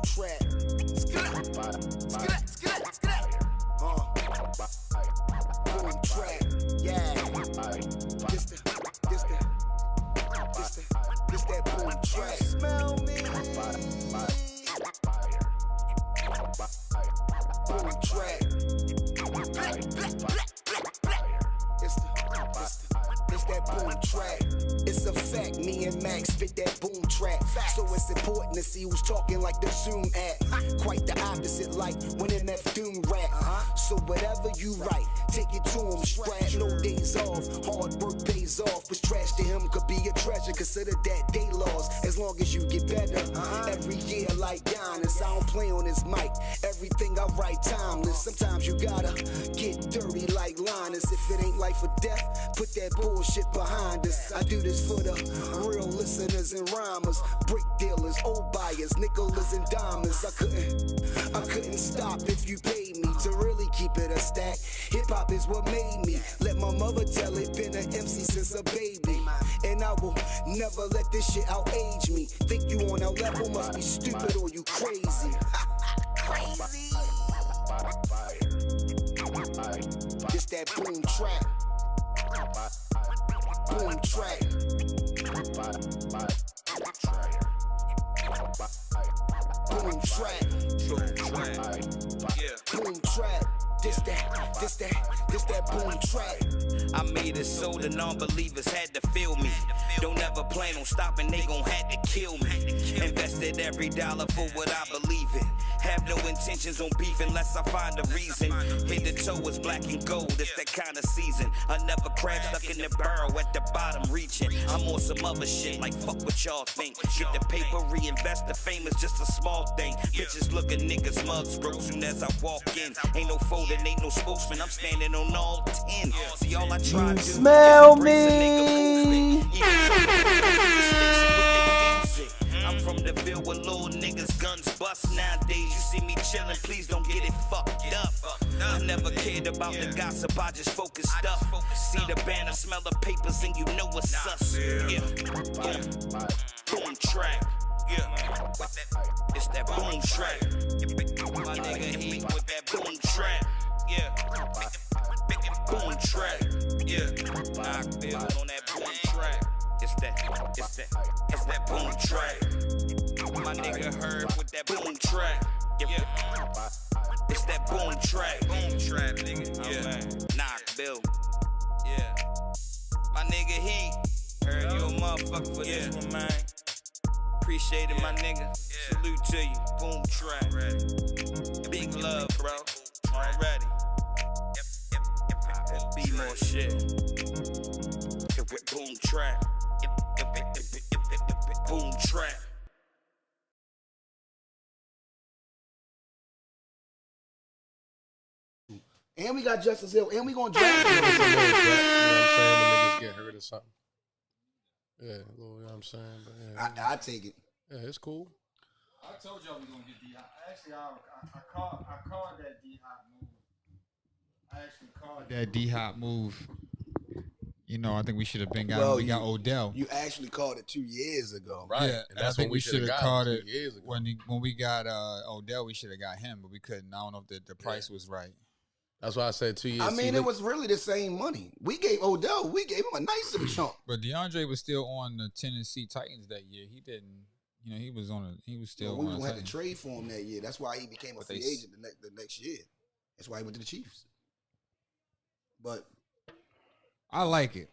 trap. Boom trap. Yeah. This that boom trap. Smell me. Boom trap. It's that boom track. It's a fact, me and Max spit that boom track. So it's important to see who's talking like the Zoom app. Quite the opposite, like when MF Doom rap. So whatever you write, take it to him. Strap, no days off, hard work pays off. What's trash to him could be a treasure. Consider that day loss, as long as you get better. Every year like Giannis, I don't play on his mic. Everything I write timeless. Sometimes you gotta get dirty like Linus. If it ain't life or death, put that bullshit behind us. I do this for the real listeners and rhymers, brick dealers, old buyers, nickels and diamonds. I couldn't stop if you paid me to really keep it a stack. Hip hop is what made me. Let my mother tell it, been an MC since a baby. And I will never let this shit outage me. Think you on our level, must be stupid or you crazy. Crazy. It's that boom track. Boom track. Boom track. Boom track. This that boom track. I made it so the non-believers had to feel me. Don't ever plan on stopping, they gon' have to kill me. Invested every dollar for what I believe in. Have no intentions on beef unless I find a reason. Head to toe is black and gold, it's that kind of season. Another crab stuck in the barrel at the bottom reaching. I'm on some other shit like fuck what y'all think. Get the paper, reinvest, the fame is just a small thing. Bitches look at niggas mugs broke soon as I walk in. Ain't no folding, ain't no spokesman, I'm standing on all 10. See all I try to do smell is me. I'm from the Ville where little niggas guns bust nowadays. You see me chillin', please don't get it fucked up. I never cared about the gossip, I just focused up. See the banner, smell the papers, and you know what's sus. Yeah. Boom track. Yeah. It's that boom track. My nigga he with that boom track. Yeah. Boom track. Yeah. Knoxville on that boom track. It's that boom track. My nigga heard with that boom track. Yeah. It's that boom track. Boom track, nigga. Yeah. Knoxville. Yeah. My nigga he heard you a motherfucker for this one, man. Appreciate it, my nigga. Salute to you. Boom track. Big love, bro. Already. Be more shit. Boom track. Boom track. And we got Justice Hill, and we gonna draft him. You know what I'm saying? When niggas get hurt or something. Yeah, you know what I'm saying? But yeah, I take it. yeah, it's cool. I told y'all we gonna get D-Hop. Actually, I called that D-Hop move. I actually called that D-Hop move. You know, I think we should have been got. We got Odell. You actually called it 2 years ago, Right. Yeah, And that's I think when we shoulda should have got called him it 2 years ago. when we got Odell. We should have got him, but we couldn't. I don't know if the price was right. That's why I said 2 years. I mean, it was really the same money. We gave Odell, we gave him a nice little chunk. But DeAndre was still on the Tennessee Titans that year. He didn't. You know, he was still We on. had to trade for him that year. That's why he became a free agent the next year. That's why he went to the Chiefs. But I like it.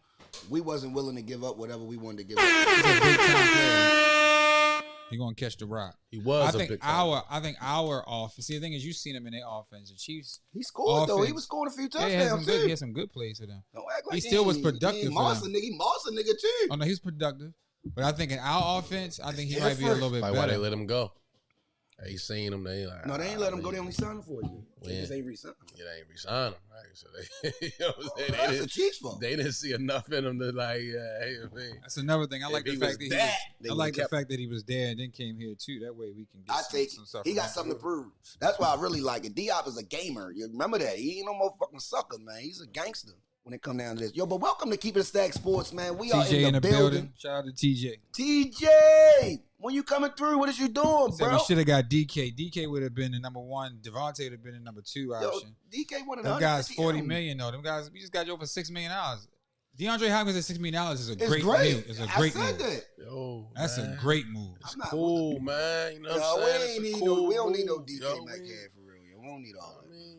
we wasn't willing to give up whatever we wanted to give up. He's a big time player. He gonna catch the rock. He was I a think big time. I think our offense. See, the thing is, you seen him in their offense. The Chiefs. He scored though. He Offense. was scoring a few Yeah, he had touchdowns some good. too. He had some good plays for them. Don't act like He still was ain't- productive He ain't for Moss a them. nigga. He Moss a nigga too. Oh no, he's productive. But I think in our offense, I think he It's might be a little different. bit Like why they better. let him go? They seen him. They like, No, they ain't let him go. They only signed him for you. They Yeah. just ain't re-signed him. Yeah, they ain't resign him, right? So they, you know what I'm saying? That's the Chiefs' fault. They didn't see enough in him to like, hey, man. That's another thing. I If like the he fact was that that, he they was, I like would've the kept fact that he was there and then came here too. That way we can get I take some it. stuff. He from got that. something to prove. That's why I really like it. Diop is a gamer. You remember that? He ain't no motherfucking sucker, man. He's a gangster when it come down to this. Yo, but welcome to Keep It Stack Sports, man. We are TJ in the building. Shout out to TJ. TJ, When you coming through, what is you doing, So bro? we should have got DK. DK would have been the number 1. Devontae would have been the number 2 Yo, option. DK one of the Them guys 150 $40 M. million though. Them guys, we just got you over $6 million. DeAndre Hopkins at $6 million is a It's great great. move. It's a I great said move. that. Yo, That's man. a great move. I'm not- Cool, man. You know what Yo, I'm we saying? ain't It's a need cool no. We don't need no move, DK yo. Metcalf for real. Yo. We don't need all I that. mean,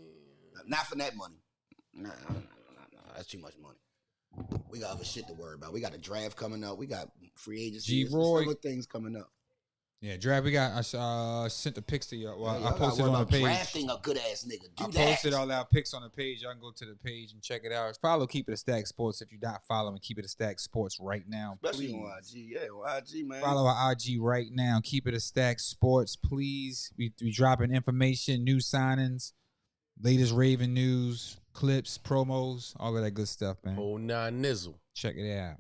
Not for that money. Nah. That's too much money. We got other shit to worry about. We got a draft coming up. We got free agency. G-Roy. Other things coming up. Yeah, draft. We got. I sent the pics to you. Well, Y'all I gotta posted worry on the about page. drafting a good ass nigga. Do I that. posted all our pics on the page. Y'all can go to the page and check it out. Follow Keep It a Stack Sports if you're not following Keep It a Stack Sports right now. Especially Please. on IG. Yeah, on IG, man. Follow our IG right now. Keep It a Stack Sports, please. We dropping information, new signings, latest Raven news, clips, promos, all of that good stuff, man. oh, nah, nizzle. Check it out.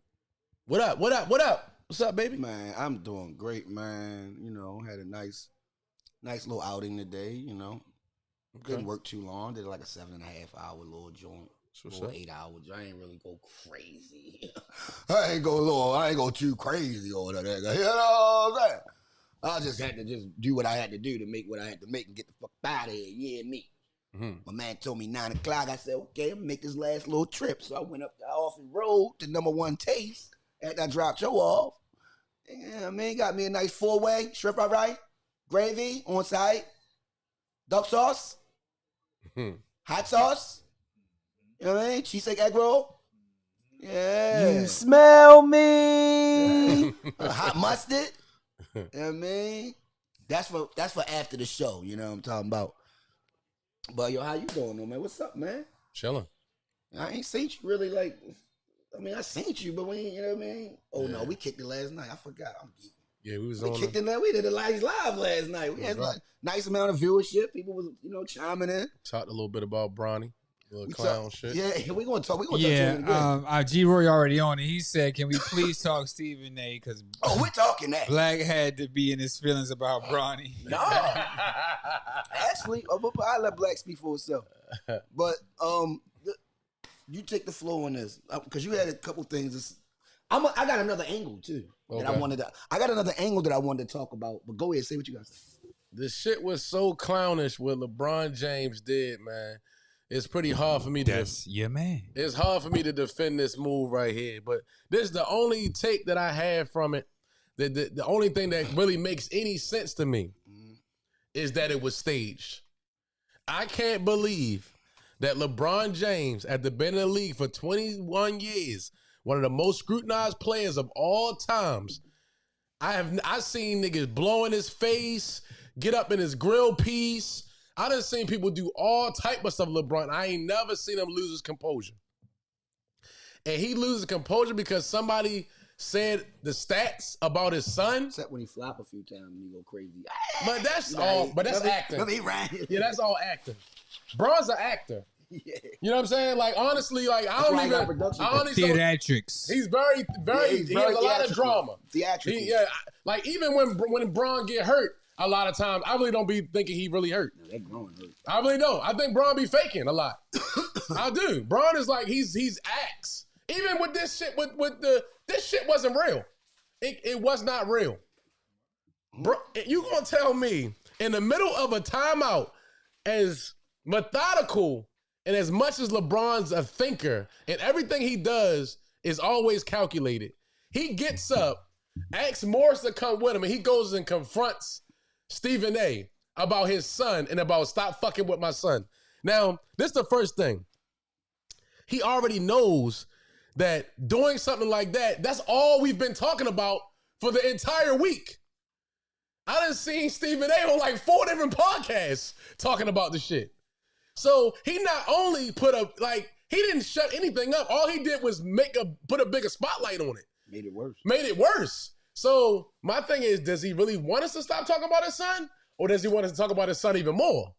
What up? What up? What up? What's up, baby? Man, I'm doing great, man. You know, had a nice little outing today, you know. Couldn't work too long. Did like a 7.5 hour little joint. What's Little up? 8 hours. I ain't really go crazy. I ain't go too crazy over that. You know what I'm saying? I just had to just do what I had to do to make what I had to make and get the fuck out of here. Yeah, me. Mhm. My man told me 9 o'clock. I said, okay, I'm gonna make this last little trip. So I went up off the road to number 1 Taste after I dropped Joe off. Yeah, man, got me a nice 4-way, shrimp fried rice, gravy on site, duck sauce, Mhm. hot sauce. You know what I mean? Cheesesteak egg roll. Yeah. You smell me. Hot mustard. You know what I mean? That's for after the show. You know what I'm talking about. But yo, how you doing, though, man? What's up, man? Chilling. I ain't seen you really like. I mean, I seen you, but we ain't. You know what I mean? Oh no, Yeah. we kicked it last night. I forgot. I'm geeking. Yeah, we was We on. kicked it. We did a live last night. We had Right. like, nice amount of viewership. People was chiming in. Talked a little bit about Bronny. Little We clown talk- shit. Yeah, we gonna talk. We gonna Yeah, talk to you in a bit. our G-Roy already on it. He said, can we please talk Stephen A? Because Oh, we're talking that. Black had to be in his feelings about Bronny. No, actually, I let Black speak for himself. But you take the flow on this because you had a couple things. I got another angle too that I Okay. wanted to. I got another angle that I wanted to talk about. But go ahead, say what you got to say. The shit was so clownish what LeBron James did, man. It's pretty hard for me to. That's your man. It's hard for me to defend this move right here, but this is the only take that I have from it. The only thing that really makes any sense to me is that it was staged. I can't believe that LeBron James, after being in the league for 21 years, one of the most scrutinized players of all times, I've seen niggas blow in his face, get up in his grill piece. I done seen people do all type of stuff, LeBron. I ain't never seen him lose his composure. And he loses composure because somebody said the stats about his son. Except when he flop a few times and he go crazy. But that's all. But that's acting. Let me rhyme. Yeah, that's all acting. Bron's an actor. Yeah. You know what I'm saying? Like honestly, like I That's don't why I got even. production. I honestly, Theatrics. he's very, Yeah, he's he very has a lot of theatrical. drama. Theatrical. Like even when Bron get hurt, a lot of times I really don't be thinking he really hurt. No, that growing hurt. I really don't. I think Bron be faking a lot. I do. Bron is like he's acts. Even with this shit, this shit wasn't real. It was not real. Bro, you gonna tell me in the middle of a timeout, as methodical and as much as LeBron's a thinker and everything he does is always calculated. He gets up, asks Morris to come with him, and he goes and confronts Stephen A about his son and about stop fucking with my son. Now, this is the first thing. He already knows that doing something like that, that's all we've been talking about for the entire week. I done seen Stephen A on like 4 different podcasts talking about the shit. So he not only he didn't shut anything up. All he did was put a bigger spotlight on it. Made it worse. Made it worse. So my thing is, does he really want us to stop talking about his son? Or does he want us to talk about his son even more?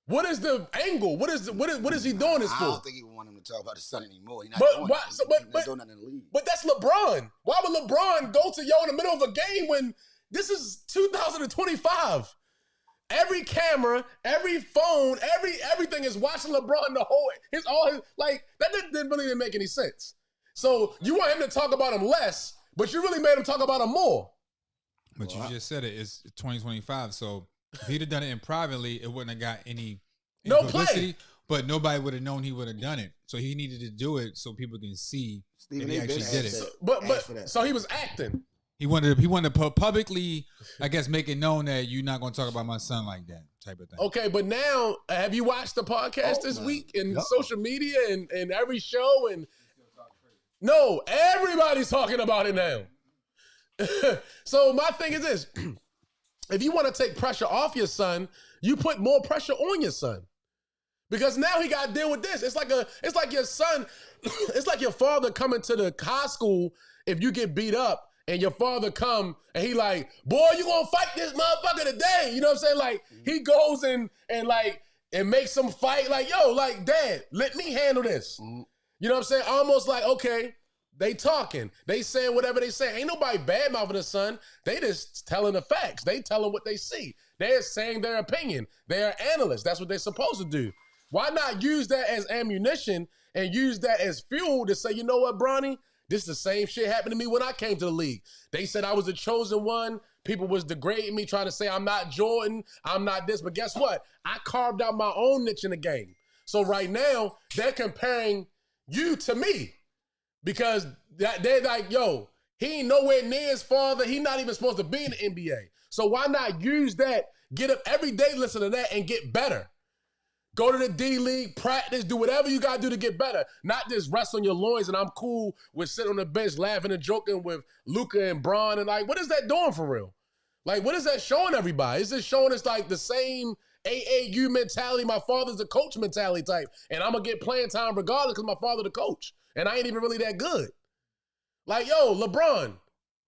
What is the angle? What is he doing this I for? don't think he would want him to talk about his son anymore. He's not But doing why- nothing. so- He's not but- doing nothing in the league. But that's LeBron. Why would LeBron go to in the middle of a game when this is 2025? Every camera, every phone, everything is watching LeBron the whole that didn't really make any sense. So you want him to talk about him less, but you really made him talk about him more. But you just said it. It's 2025. So if he'd have done it in privately, it wouldn't have got any No publicity. play. But nobody would have known he would have done it. So he needed to do it so people can see Stephen that he A. been actually did asked it. that. But Asked for that. so he was acting. He wanted to publicly, I guess, make it known that you're not going to talk about my son like that type of thing. Okay, but now have you watched the podcast this man. week and No. social media and every show and no, everybody's talking about it now. So my thing is this: if you want to take pressure off your son, you put more pressure on your son. Because now he got to deal with this. It's like your son, it's like your father coming to the high school if you get beat up and your father come and he like, boy, you gonna fight this motherfucker today. You know what I'm saying? Like he goes and makes some fight like, yo, like dad, let me handle this. You know what I'm saying? Almost like, okay, they talking. They saying whatever they say. Ain't nobody bad mouthing the son. They just telling the facts. They telling what they see. They're saying their opinion. They're analysts. That's what they're supposed to do. Why not use that as ammunition and use that as fuel to say, you know what, Bronny? This is the same shit happened to me when I came to the league. They said I was the chosen one. People was degrading me, trying to say I'm not Jordan, I'm not this. But guess what? I carved out my own niche in the game. So right now, they're comparing you to me because they're like, yo, he ain't nowhere near his father. He not even supposed to be in the NBA. So why not use that, get up every day, listen to that, and get better? Go to the D-League, practice, do whatever you got to do to get better. Not just rest on your loins and I'm cool with sitting on the bench laughing and joking with Luka and Bron. And like, what is that doing for real? Like, what is that showing everybody? It's just showing us like the same AAU mentality, my father's the coach mentality type. And I'm going to get playing time regardless because my father the coach. And I ain't even really that good. Like, yo, LeBron,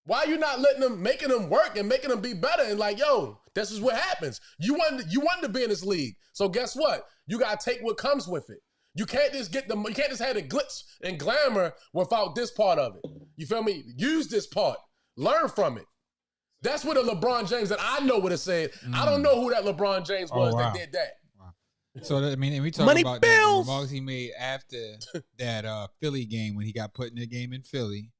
why you not making them work and making them be better? And like, yo, this is what happens. You wanted to be in this league. So guess what? You gotta take what comes with it. You can't just have the glitz and glamour without this part of it. You feel me? Use this part. Learn from it. That's what a LeBron James that I know would have said. I don't know who that LeBron James was that did that. So, I mean, and we talk Money about bills. the remarks he made after that Philly game when he got put in the game in Philly.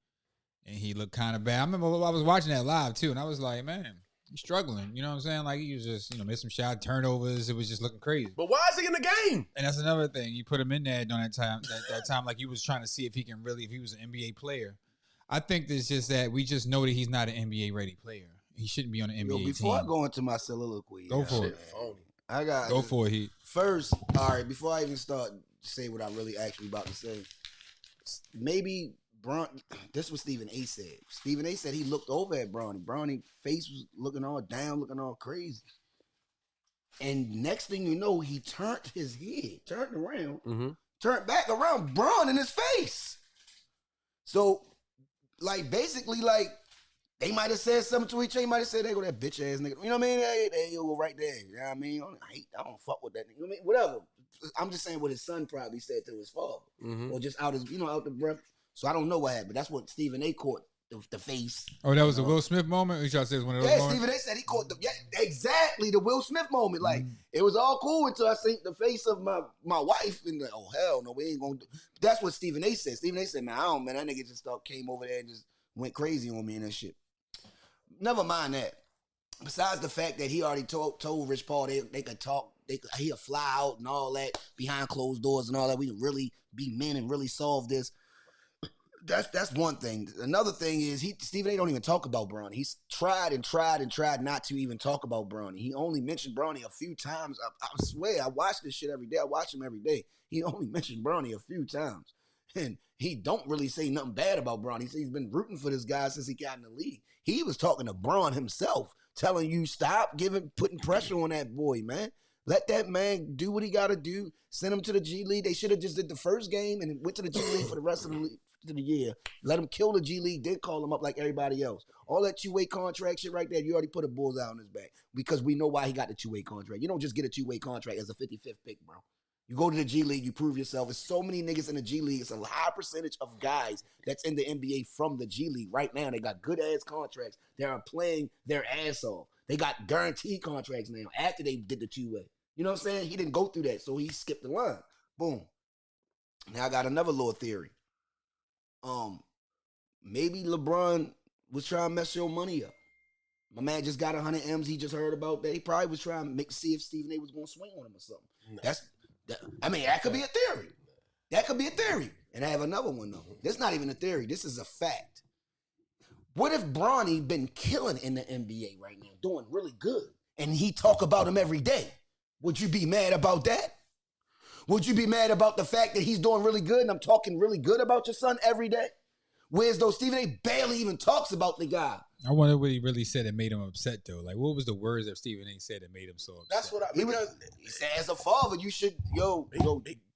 And he looked kind of bad. I remember I was watching that live, too, and I was like, man, he's struggling. You know what I'm saying? Like, he was just, made some shot turnovers. It was just looking crazy. But why is he in the game? And that's another thing. You put him in there during that time, like he was trying to see if he was an NBA player. I think it's just that we just know that he's not an NBA-ready player. He shouldn't be on an NBA team. Before I go into my soliloquy, Go for it. I got Go for it, Heat. First, all right, before I even start to say what I'm really actually about to say, maybe this was Stephen A. said. Stephen A. said he looked over at Bronny. Bronny's face was looking all down, looking all crazy. And next thing you know, he turned his head, turned around, turned back around, Bron in his face. So, like, basically, like, they might have said something to each other. They might have said, they go that bitch ass nigga. You know what I mean? They go right there. You know what I mean? I don't fuck with that nigga. You know what I mean? Whatever. I'm just saying what his son probably said to his father. Or just out the breath. So I don't know what happened. That's what Stephen A. caught the face. Oh, that was a Will Smith moment? Or you trying to say it was one of those moments? Stephen A. said he caught exactly the Will Smith moment. Like, it was all cool until I seen the face of my wife and like, oh, hell no, we ain't gonna do. That's what Stephen A. said. Stephen A. said, man, that nigga just came over there and just went crazy on me and that shit. Never mind that. Besides the fact that he already told Rich Paul they could talk, he'll fly out and all that behind closed doors and all that. We can really be men and really solve this. That's one thing. Another thing is Stephen A. don't even talk about Bronny. He's tried not to even talk about Bronny. He only mentioned Bronny a few times. I swear, I watch this shit every day. I watch him every day. He only mentioned Bronny a few times. And he don't really say nothing bad about Bronny. He said he's been rooting for this guy since he got in the league. He was talking to Bron himself, telling you stop putting pressure on that boy, man. Let that man do what he got to do. Send him to the G League. They should have just did the first game and went to the G League for the rest of the year. Let him kill the G League, then call him up like everybody else. All that two-way contract shit right there, you already put a bullseye on his back because we know why he got the two-way contract. You don't just get a two-way contract as a 55th pick, bro. You go to the G League, you prove yourself. There's so many niggas in the G League. It's a high percentage of guys that's in the NBA from the G League right now. They got good-ass contracts. They are playing their ass off. They got guaranteed contracts now after they did the two-way. You know what I'm saying? He didn't go through that, so he skipped the line. Boom. Now I got another little theory. Maybe LeBron was trying to mess your money up. My man just got 100 M's. He just heard about that. He probably was trying to see if Stephen A. was going to swing on him or something. That could be a theory. That could be a theory. And I have another one, though. This is not even a theory. This is a fact. What if Bronny been killing in the NBA right now, doing really good, and he talk about him every day? Would you be mad about that? Would you be mad about the fact that he's doing really good and I'm talking really good about your son every day? Whereas though Stephen A. barely even talks about the guy. I wonder what he really said that made him upset, though. Like, what was the words that Stephen A. said that made him so upset? That's what He said, as a father, you should,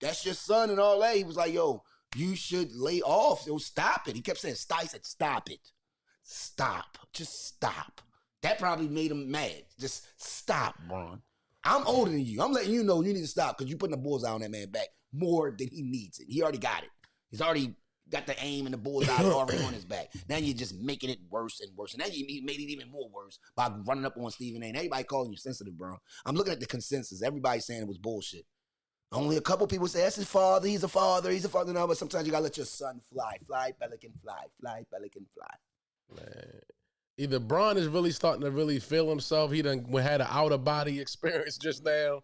that's your son and all that. He was like, you should lay off. Stop it. He kept saying, he said, stop it. Stop. Just stop. That probably made him mad. Just stop, Bron. I'm older than you. I'm letting you know you need to stop because you're putting the bullseye on that man back more than he needs it. He already got it. He's already got the aim and the bullseye already on his back. Now you're just making it worse and worse. And now you made it even more worse by running up on Stephen A. And everybody calling you sensitive, bro. I'm looking at the consensus. Everybody's saying it was bullshit. Only a couple people say, that's his father. He's a father. He's a father. No, but sometimes you got to let your son fly. Fly, pelican, fly. Fly, pelican, fly. Man. Either Bron is really starting to really feel himself. He done had an out-of-body experience just now.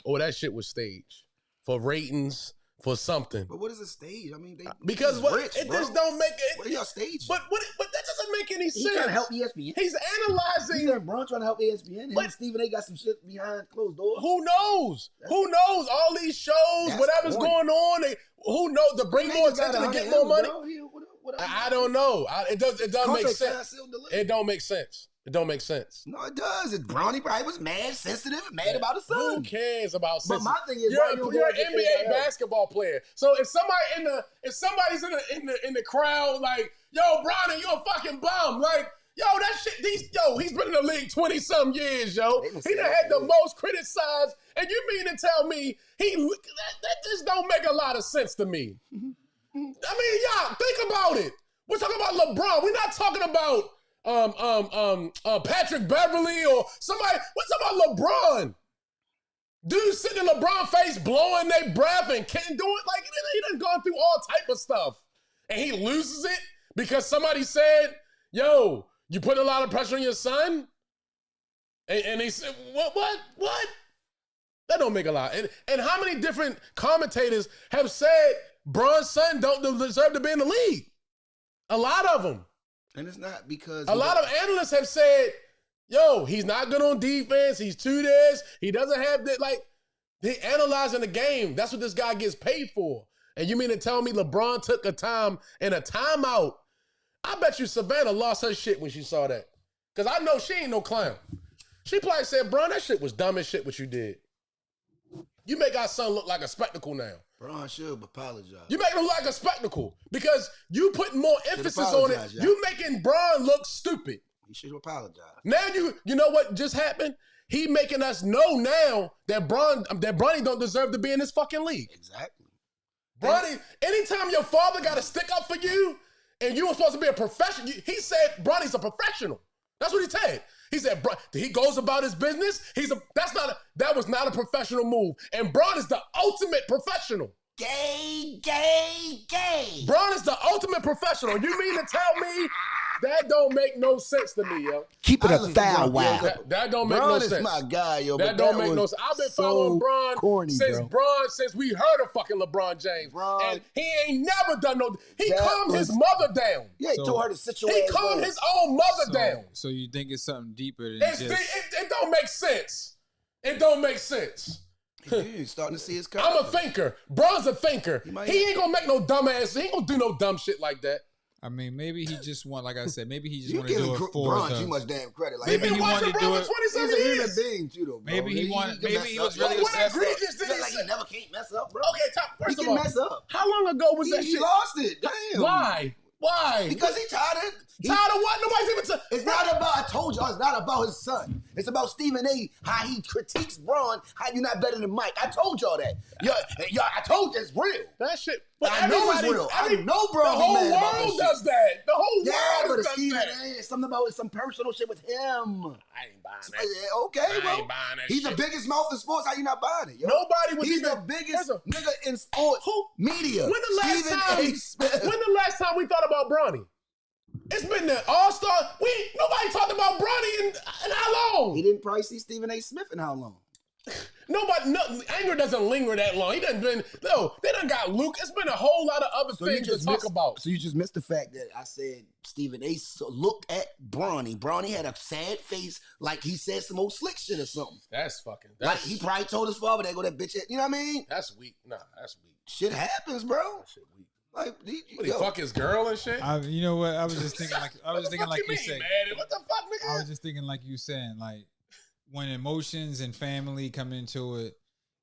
Or that shit was staged. For ratings. For something. But what is a stage? I mean, because what rich, it bro. just don't make it. What are y'all staging? But that doesn't make any sense. He's trying to help ESPN. He's analyzing. Bron trying to help ESPN. And Stephen A. got some shit behind closed doors. Who knows? Who knows? All these shows, whatever's going on, who knows? To bring more attention to get more money. I don't know. It doesn't make sense. It don't make sense. It don't make sense. No, it does. Bronny probably was mad, sensitive, and mad about his son. Who cares about sensitive? But my thing is, you're an NBA basketball player. So if somebody's in the crowd like, yo, Bronny, you a fucking bum. Like, yo, that shit, he's been in the league 20-some years, yo. He done had the most criticized, and you mean to tell me that just don't make a lot of sense to me. I mean, y'all, think about it. We're talking about LeBron. We're not talking about Patrick Beverly or somebody. We're talking about LeBron. Dudes sitting in LeBron face, blowing their breath and can't do it. Like, he done gone through all type of stuff. And he loses it because somebody said, yo, you put a lot of pressure on your son? And he said, what? That don't make a lot. And how many different commentators have said Bron's son don't deserve to be in the league? A lot of them. And it's not because... A lot of analysts have said, yo, he's not good on defense. He's too this. He doesn't have that. Like, they analyzing the game. That's what this guy gets paid for. And you mean to tell me LeBron took a time and a timeout? I bet you Savannah lost her shit when she saw that. Because I know she ain't no clown. She probably said, Bron, that shit was dumb as shit what you did. You make our son look like a spectacle now. Bron should apologize. You make him look like a spectacle because you putting more emphasis on it. Yeah. You making Bron look stupid. He should apologize. Now you know what just happened? He making us know now that Bronny don't deserve to be in this fucking league. Exactly. Bronny, anytime your father got to stick up for you and you were supposed to be a professional, he said Bronny's a professional. That's what he said. He said he goes about his business. That was not a professional move. And Bron is the ultimate professional. Gay. Bron is the ultimate professional. You mean to tell me that don't make no sense to me, yo? Keep it a foul, wow. That don't make no sense. Bron is my guy, yo. That don't make no sense. I've been following Bron since we heard of fucking LeBron James. And he ain't never done no. He calmed his mother down. Yeah, he told her to situation. He calmed his own mother down. So you think it's something deeper than it don't make sense. It don't make sense. He's starting to see his car. I'm a thinker. Bron's a thinker. He ain't gonna make no dumbass. He ain't gonna do no dumb shit like that. I mean, maybe he just want, like I said, maybe he just want to do it for Bron too much damn credit. Like, maybe he wanted to do it. He's a human being too, though, bro. Maybe he wanted. Maybe he was really obsessed. Like he never can't mess up, bro. Okay, first of all, mess up. How long ago was that shit? He lost it. Damn. Why? Because he tired of it. Tired of what? Nobody's even. It's not about. I told y'all, it's not about his son. It's about Stephen A. How he critiques Bron. How you not better than Mike? I told y'all that. Y'all, I told you it's real. That shit. But I know it's real. I know Bron. The whole world does that. The whole world does Stephen that. A. Something about some personal shit with him. I ain't buying that. Okay, I bro. ain't buying that He's shit. the biggest mouth in sports. How you not buying it? Yo? Nobody was He's even the biggest nigga in sports media. When the last time we thought about Bronny? It's been the All-Star. Nobody talked about Bronny in He didn't probably see Stephen A. Smith in how long? Anger doesn't linger that long. He done been, no, they done got Luke. It's been a whole lot of other things to talk about. So you just missed the fact that I said Stephen A. looked at Bronny. Bronny had a sad face like he said some old slick shit or something. Like he probably told his father, "They go that bitch." You know what I mean? That's weak. Nah, that's weak. Shit happens, bro. That shit weak. Like, he fuck his girl and shit? You know what? I was just thinking like you said. Man? What the fuck, nigga? I was just thinking like you saying, like when emotions and family come into it,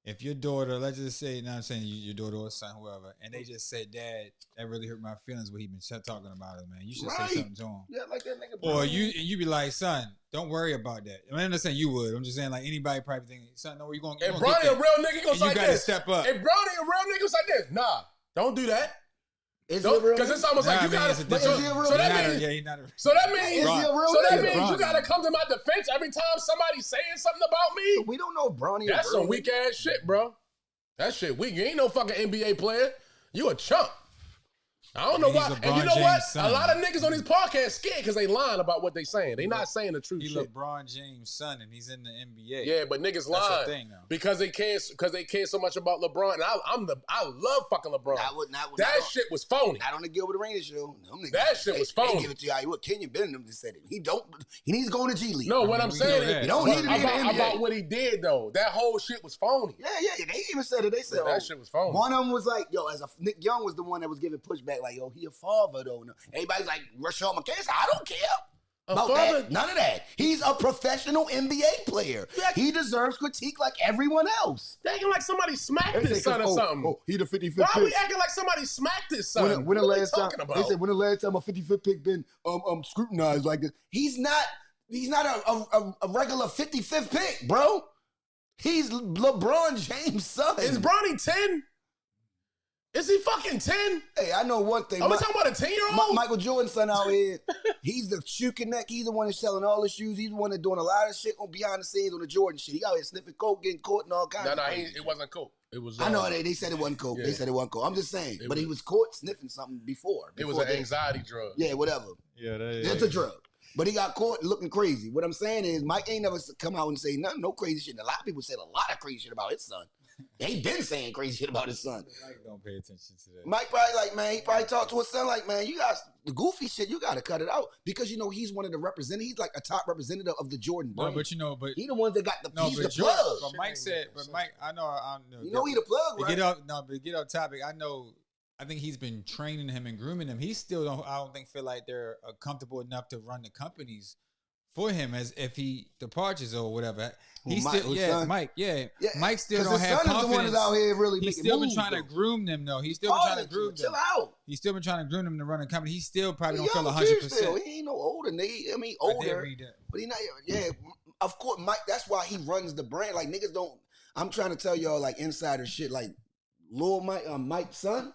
if your daughter, let's just say, now I'm saying your daughter or son, whoever, and they just said, "Dad, that really hurt my feelings," what he been talking about it, man. You should say something to him. Yeah, like that nigga. Or you be like, "Son, don't worry about that." I'm not saying you would. I'm just saying like anybody probably thinking, "Son, no, where you going?" If Bronny a real nigga, he goes like this. You gotta step up. If Bronny a real nigga, it's like this. Nah, don't do that. Because it's almost like you gotta. So that means you gotta come to my defense every time somebody's saying something about me. So we don't know Bronny. That's some weak ass shit, bro. That shit weak. You ain't no fucking NBA player. You a chump. I don't know why. And you know what? A lot of niggas on these podcasts scared because they lying about what they saying. They not saying the truth shit. He LeBron James' son, and he's in the NBA. Yeah, but niggas lying thing, because they care so much about LeBron. And I love fucking LeBron. That shit was phony. Not on the Gilbert Arenas show. That shit was phony. They give it to you. Kenyon Bennett just said it. He needs to go into G League. No, what I'm saying is, he don't need to be in the NBA. About what he did though. That whole shit was phony. Yeah. They even said it. They said that shit was phony. One of them was like, yo, Nick Young was the one that was giving pushback, like, yo, he a father though. Everybody's like, Rashawn McKay said, I don't care about that. None of that. He's a professional NBA player. He deserves critique like everyone else. They acting like somebody smacked his son or something. Oh, he the 55th pick. Why are we acting like somebody smacked his son? When the last time they said when the last time a 55th pick been scrutinized like this? He's not a regular 55th pick, bro. He's LeBron James' son. Is Bronny 10? Is he fucking 10? Hey, I know one thing. Are we talking about a 10-year-old? Michael Jordan's son out here. He's the shoe connect. He's the one that's selling all the shoes. He's the one that's doing a lot of shit on behind the scenes on the Jordan shit. He out here sniffing coke, getting caught and all kinds of things. It wasn't coke. It was. I know they said it wasn't coke. Yeah. They said it wasn't coke. I'm just saying. But he was caught sniffing something before. It was an anxiety drug. Yeah, whatever. Yeah, it's a drug. But he got caught looking crazy. What I'm saying is Mike ain't never come out and say nothing, no crazy shit. And a lot of people said a lot of crazy shit about his son. They been saying crazy shit about his son. Mike don't pay attention to that. Mike probably like, man, he probably talked to his son like, man, you guys, the goofy shit, you got to cut it out. Because, he's one of the representatives. He's like a top representative of the Jordan brand. But he the one that got he's the Jordan, plug. But Mike said, I know. He the plug, right? But get off topic. I think he's been training him and grooming him. He still feel like they're comfortable enough to run the companies for him as if he departs or whatever. Mike still don't have confidence. The one that's out here really he's still been trying to groom them though. He's still been trying to groom them. Chill out. He's still been trying to groom them to run a company. He still probably don't feel 100%. He ain't no older. Older. But he not. Yeah, of course, Mike. That's why he runs the brand. Like niggas don't. I'm trying to tell y'all like insider shit. Like Lil Mike, Mike's son.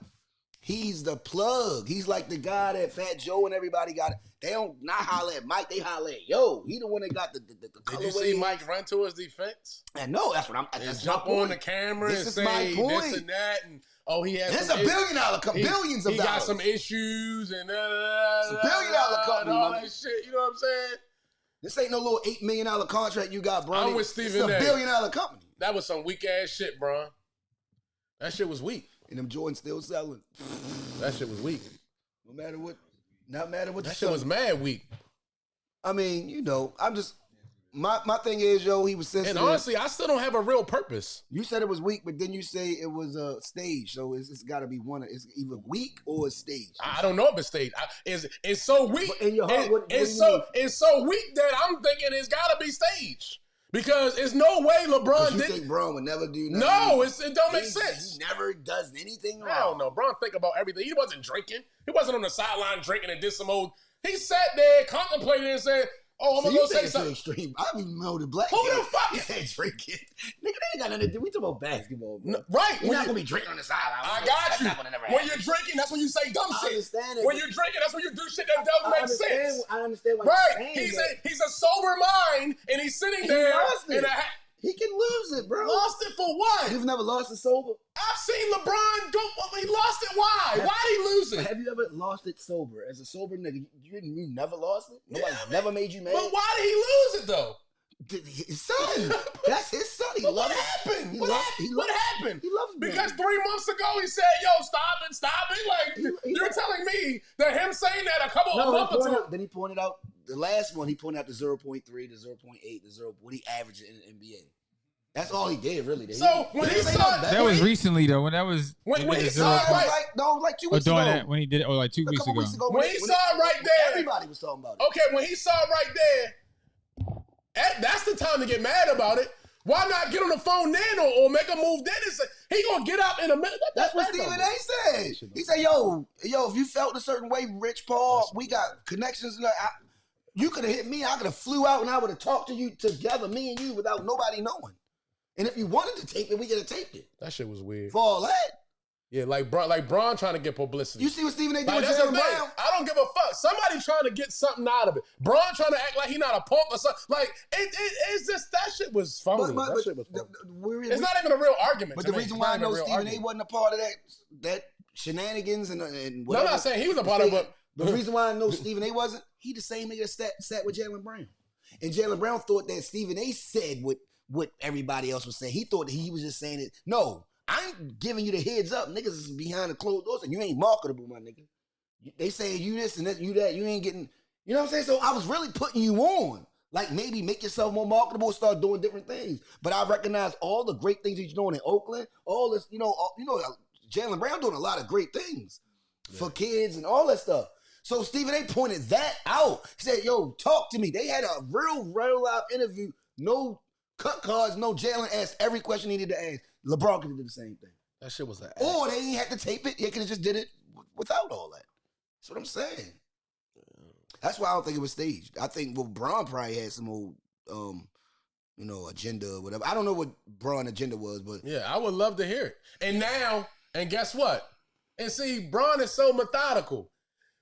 He's the plug. He's like the guy that Fat Joe and everybody got. They don't not holler at Mike. They holler at yo. He the one that got the Did you see Mike run to his defense? I know. That's what I'm. And jump on the camera and say this and that. And he has. This is $1 billion company. Billions of dollars. He got some issues and it's $1 billion company. And all that shit. You know what I'm saying? This ain't no little $8 million contract you got, bro. I'm with Stephen A. It's $1 billion company. That was some weak ass shit, bro. That shit was weak. And them Jordans still selling. That shit was weak. No matter what. That shit was mad weak. I mean, I'm just my thing is, he was sensitive. And honestly, I still don't have a real purpose. You said it was weak, but then you say it was a stage. So it's got to be one. It's either weak or a stage. I don't know if it's stage. It's so weak. But in your heart, it's so weak that I'm thinking it's got to be stage. Because there's no way LeBron didn't. Think Bron would never do nothing. No, it don't make sense. He never does anything wrong. I don't know. Bron think about everything. He wasn't drinking. He wasn't on the sideline drinking and did some old. He sat there, contemplated, and said, "Oh, I'm gonna go say something." Extreme. I don't even know the black. Who the fuck is drinking? Nigga, they ain't got nothing to do. We talking about basketball, bro. No, right? You're not gonna be drinking on the sideline. I got you. When you're drinking, that's when you say dumb shit. I understand it. When you're drinking, that's when you do shit that doesn't make sense. I understand what you're saying. He's a sober mind, and he's sitting there in a hat. He can lose it, bro. Lost it for what? You've never lost it sober? I've seen LeBron go. He lost it. Why? Why did he lose it? Have you ever lost it sober? As a sober nigga, you never lost it? Nobody never made you mad? But why did he lose it, though? His son. That's his son. He But what loves it. happened? He What loves- happened? he What loves- happened? He loves Because Brandon. 3 months ago he said, "Yo, stop it." Like you're telling me that him saying that a month or two. Then he pointed out the last one. He pointed out the 0.3, the 0.8, the 0. What he averaged in the NBA. That's all he did, really. So when he saw That was recently though. When that was When he did he a saw 0. it, right. like 2 Or weeks doing ago. that when he did it, or like 2 A weeks couple ago. weeks ago. When he saw it right there. Everybody was talking about it. Okay, when he saw it right there, that's the time to get mad about it. Why not get on the phone then or make a move then and say, he gonna get up in a minute? That's what Stephen A said. He said, yo, if you felt a certain way, Rich Paul, we got connections. You could have hit me. I could have flew out and I would have talked to you together, me and you, without nobody knowing. And if you wanted to tape it, we could have taped it. That shit was weird. For all that. Yeah, like Bron trying to get publicity. You see what Stephen A. doing Like, with that's the Jaylen thing. Brown? I don't give a fuck. Somebody trying to get something out of it. Bron trying to act like he not a punk or something. Like it's just that shit was phony. That shit was phony. It's not even a real argument. But to the me. reason It's why not I even a know real Stephen A. argument. wasn't a part of that shenanigans and No, I'm whatever. not saying he was a part of it, but The reason why I know Stephen A. wasn't, he the same nigga that sat with Jaylen Brown. And Jaylen Brown thought that Stephen A. said what everybody else was saying. He thought that he was just saying it. No, I'm giving you the heads up. Niggas is behind the closed doors and you ain't marketable, my nigga. They saying you this and that, you that. You ain't getting, you know what I'm saying? So I was really putting you on. Like maybe make yourself more marketable, start doing different things. But I recognize all the great things that you're doing in Oakland. All this, Jaylen Brown doing a lot of great things for kids and all that stuff. So Stephen A. pointed that out. He said, yo, talk to me. They had a real live interview. No cut cards, no Jalen asked every question he needed to ask. LeBron could have did the same thing. that shit was an ass. Or they ain't had to tape it. They could have just did it without all that. That's what I'm saying. That's why I don't think it was staged. I think Bron probably had some old, agenda or whatever. I don't know what Bron's agenda was, but Yeah, I would love to hear it. And guess what? And see, Bron is so methodical.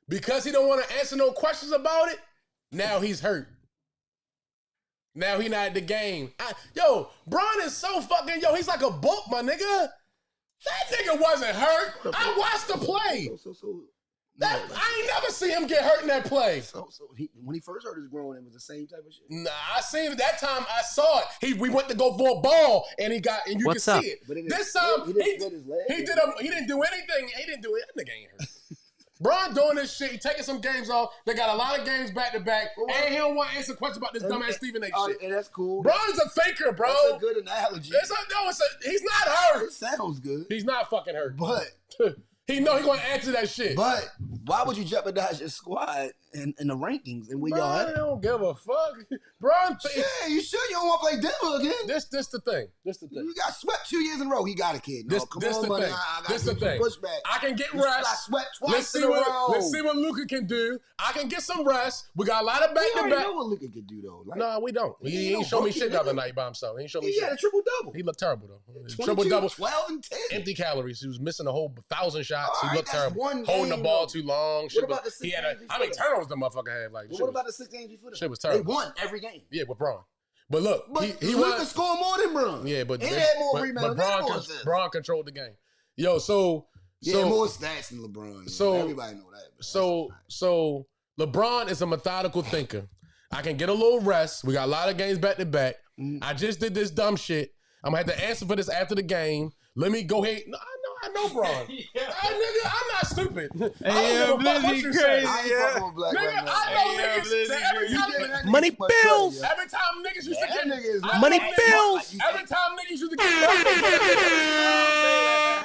Because he don't want to answer no questions about it, now he's hurt. Now he not at the game. Bron is so fucking, he's like a book, my nigga. That nigga wasn't hurt. I watched the play. I ain't never see him get hurt in that play. When he first hurt his groin, it was the same type of shit. Nah, I seen it that time. I saw it. We went to go for a ball, and you What's can up? see it. But This time he didn't split his leg. he didn't do anything. He didn't do it. That nigga ain't hurt. Bron doing this shit. He taking some games off. They got a lot of games back to back, and he don't want to answer questions about this dumbass Stephen A. shit. And that's cool. Bron's a faker, bro. That's a good analogy. He's not hurt. It sounds good. He's not fucking hurt. But He know he gonna answer that shit. But why would you jeopardize your squad in the rankings and where y'all Bron at? don't give a fuck. Bron, Yeah, you sure you don't want to play Denver again? this the thing. This the thing. You got swept 2 years in a row. He got a kid. No, This come the on, buddy. thing. I got This the to give thing. you pushback. I can get You got rest. swept twice Let's see in a row. let's see what Luka can do. I can get some rest. We got a lot of back We to already back. know what Luka could do though. Like, No, we don't. He He ain't ain't no show me rookie, shit the other nigga. night by himself. He ain't show me he shit. had a triple double. He looked terrible though. 22, Triple double, 12 and 10. empty calories. He was missing a whole 1,000 shots. All He right, looked that's terrible. one Holding the game, ball though. too long. What Shit about was- the he 6 had games how many before that? turnovers the motherfucker had? Like But shit what was- about the 6 games before that? shit was They terrible. won every game. Yeah, with Bron. But look, But he Luka won. scored more than Bron. Yeah, but he had more but rebounds. Bron controlled the game. Yo, so He had more stats than LeBron. so- Everybody know that. but So LeBron is a methodical thinker. I can get a little rest. We got a lot of games back to back. I just did this dumb shit. I'm gonna have to answer for this after the game. Let me go ahead. No, I know, Bron. Nigga, I'm not stupid. I don't give a fuck what you say. crazy. I ain't fucking with Black Nigga, right now. I know niggas that every You time, giving that nigga Money too much bills. credit, every time niggas used to That get nigga is I not- Money know bills. Every time niggas used to get that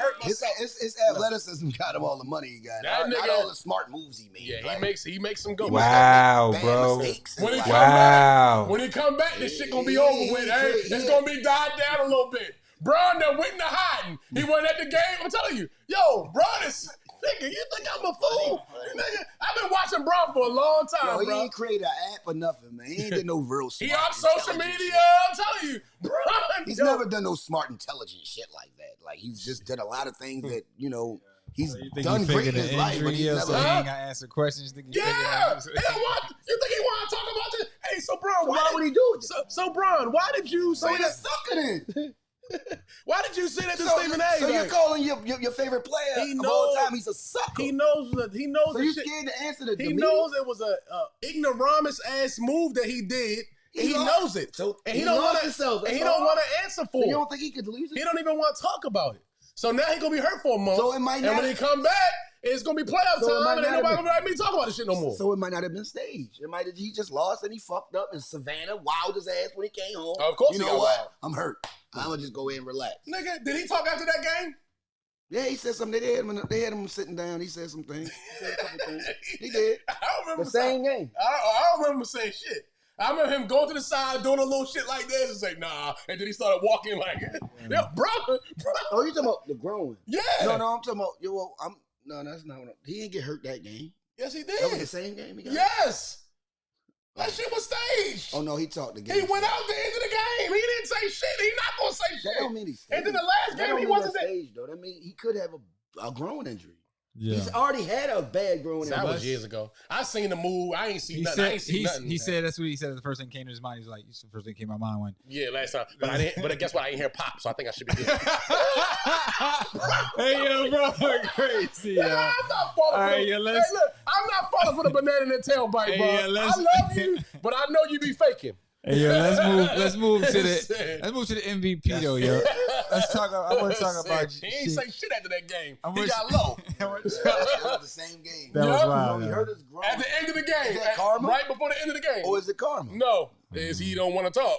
hurt His athleticism got him all the money he got. That Not nigga- all the smart moves he made. Yeah, Like, he makes some good he ones. might not Wow, make bad bro. mistakes in When he life. come back, Wow. when he come back, this shit gonna be He- over he- with. he- Hey, he- it's gonna be died down a little bit. Bron done went in the hiding. He wasn't at the game. I'm telling you, yo, Bron is nigga. You think I'm a fool? Nigga, I've been watching Bron for a long time, Yo, he bro. ain't created an app or nothing, man. He ain't done no real smart. He off social intelligent media. shit. I'm telling you, Bron. He's yo, never done no smart, intelligent shit like that. Like he's just done a lot of things that he's You think done he great in figured his the life, but he's injury, never. so he ain't got to answer questions? Think he figured Yeah, it he out? don't want. You think he want to talk about this? Hey, so Bron, Why would he do it? So Bron, why did you So say he's a that? sucker then. Why did you say that to So, Stephen A? so you're Like, calling your favorite player He of all knows- time? He's a sucker. he knows that So the you shit. scared to answer the He media? knows it was a ignoramus ass move that he did, He knows it. So and he don't want to. himself. And he don't want to answer for So you it. don't think he could lose it? He don't even want to talk about it. So now he gonna be hurt for a month. So it might and not- when he come back, it's gonna be playoff So it might time, and ain't not nobody have gonna let me talk about this shit no more. So it might not have been staged. It might have he just lost and he fucked up and Savannah wowed his ass when he came home. Of course you he know got what? wild. I'm hurt. I'm gonna just go in and relax. Nigga, did he talk after that game? Yeah, he said something. They had him sitting down. He said some things. He said a couple things. He did. I don't remember The same game. I don't remember saying shit. I remember him going to the side, doing a little shit like this, and say, nah. And then he started walking like, yeah, bro. Oh, you talking about the growing? Yeah. No, I'm talking about. No, that's not what he didn't get hurt that game. Yes, he That was the did. same game he got. Yes. That shit was staged. Oh no, he talked the game. He went out the end of the game. He didn't say shit. He not gonna say That don't shit. mean he's. And then the last game, he wasn't there. staged though. That mean he could have a growing injury. Yeah. He's already had a bad growing That injury. was years ago. I seen the move. I ain't seen He nothing. I said, ain't seen nothing. he said that's what he said. The first thing came to his mind. He's like, the first thing came to my mind when. Yeah, last time. But I didn't. But guess what? I didn't hear pop, so I think I should be good. Hey, yo, bro, crazy, yo. I'm not falling All for right, the, yeah, hey, let's- look, I'm not falling for the banana in the tailbite, Hey, bro. yeah, I let's- love you, but I know you be faking. Hey, yo, let's move to Listen. the MVP though, yo. Let's talk. I want to talk about. He ain't say shit after that game. I He wish- got low. That was the same game. That was Yeah. wild. He yo. hurt his groin. At the end of the game. Is that karma? Right before the end of the game. Or is it karma? No, is he don't want to talk.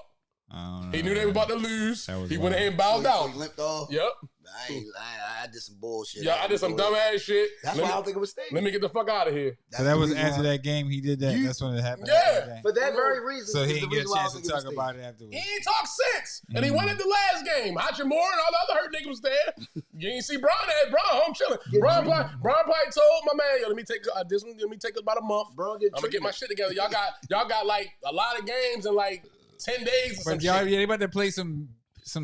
I don't know. He knew they were about to lose. That was He went wild. ahead and bowed So out. he limped off. Yep. I did some bullshit. Yeah, I did some dumbass shit. That's Let why I me- don't think it was staged. Let me get the fuck out of here. So that was after that game. He did that. You- That's when it happened. Yeah. after that game. For that very reason. So he is the didn't get a reason why I chance don't to think it talk was about staged. it He afterwards. ain't talk sense. And he went at the last game. Hachimura and all the other hurt niggas was there. You ain't see Bron at Bron home chilling. Bron probably told my man, yo, let me take this one, let me take about a month. Bro, get I'm gonna get my shit together. Y'all got like a lot of games in like 10 days or some But y'all, shit. yeah, they about to play some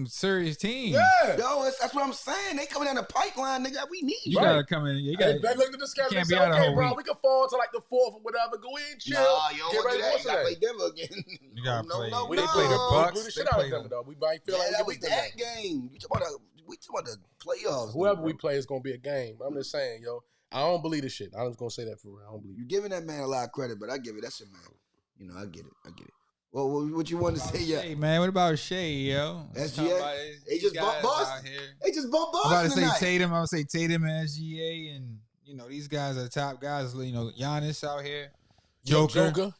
serious teams. Yeah. Yo, that's what I'm saying. They coming down the pipeline, nigga. We need You you. gotta come in. You They gotta. looked at the schedule can't and be said, out a okay, whole bro, week. we can fall to like the 4th or whatever. Go in, chill. Nah, you don't get want to ready do that. for You gotta today. play Denver again. You gotta play. No, We They didn't play the blew Bucks. the shit They out play of them them. though. We might feel Yeah, like that we was beat them. that game. We talking about the playoffs. Whoever we play is gonna be a game. I'm just saying, yo. I don't believe this shit. I'm just gonna say that for real. I don't believe You giving that man a lot of credit, but I give it. That's your man. You know, I get it. Well, what you want to say? Yeah, Hey man, what about Shea, yo? SGA? Talking about They these just bumped guys Boston. out here. they just bumped I'm about to Boston say tonight. Tatum. I'm gonna say Tatum and SGA, and you know these guys are the top guys. You know Giannis out here, Joker's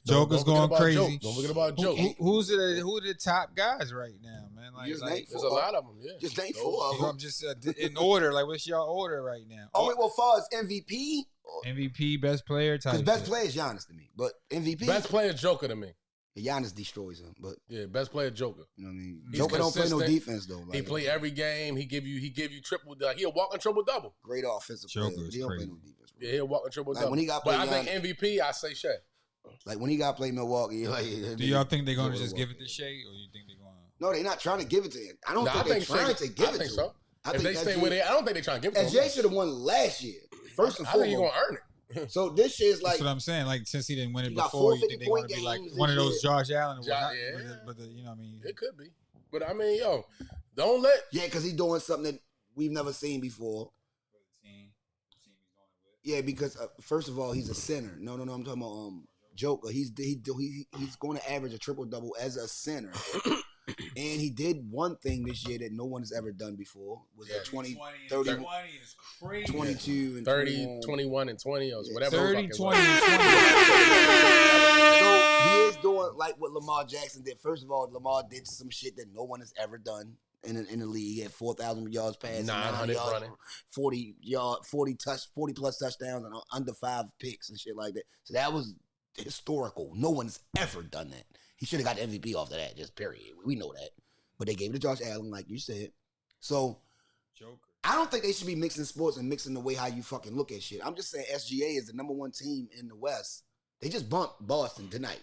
Don't going forget about crazy. Joke. Don't forget about Joke. Who are the top guys right now, man? Like, Just like name There's a lot of them. Yeah. Just name Those- 4 of them. I'm just in order. Like, what's your order right now? Oh, wait, well, far as MVP, MVP, best player, type. because best shit. player is Giannis to me, but MVP, Best player Joker to me. Giannis destroys him. But Yeah, best player Joker. you know what I mean, He's Joker don't play no consistent. defense though. He Like, play every game. He give you triple. He'll walk and triple double. great offensive Joker player, but is he don't play crazy. no defense. Bro. Yeah, he'll walk and triple Like, double. when he got but play I think Giannis- MVP, I say Shaq. Like when he got played Milwaukee, like, Do y'all think they're gonna Joker just walk. give it to Shea, or you think they're gonna? No, they're not trying to give it to him. I don't Nah, think I they're think trying Shaq- to give I it think to so. him. I If think they stay with it, I don't think they're trying to give it to SJ him. should have won last year. First and I think he's foremost. gonna earn it. So this shit is like That's what I'm saying. Like since he didn't win it He got before, you 450 think they're gonna point be like games one of this those Josh Allen? Or Ja- whatnot, yeah. but the, you know what I mean. It could be, but I mean, yo, don't let. yeah, because he's doing something that we've never seen before. Yeah, because first of all, he's a center. No, I'm talking about Joker. He's going to average a triple double as a center, and he did one thing this year that no one has ever done before. Was a 20, 30, is crazy. 22, and 30, 21. 21, and 20 or Yeah, whatever. 30, fucking 20, was. and 20. So he is doing like what Lamar Jackson did. First of all, Lamar did some shit that no one has ever done in the league. He had 4,000 yards passing, 900 yards, running. 40 plus touchdowns, and under 5 picks and shit like that. So that was historical. No one's ever done that. He should have got the MVP off of that. Just period. We know that. But they gave it to Josh Allen, like you said. So Joker. I don't think they should be mixing sports and mixing the way how you fucking look at shit. I'm just saying SGA is the number 1 team in the West. They just bumped Boston tonight.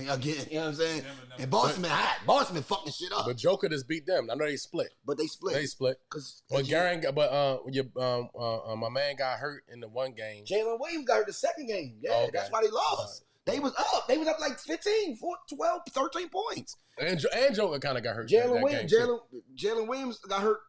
Again, you know what I'm saying? And Boston been hot. Boston been fucking shit up. But Joker just beat them. I know they split. But they split. They split. Cause But my man got hurt in the one game. Jalen Williams got hurt the second game. Yeah, Okay. that's why they lost. They was up. They was up like 15, 12, 13 points. And Joker kind of got hurt. Jalen that Williams, game, too. Jalen Williams got hurt.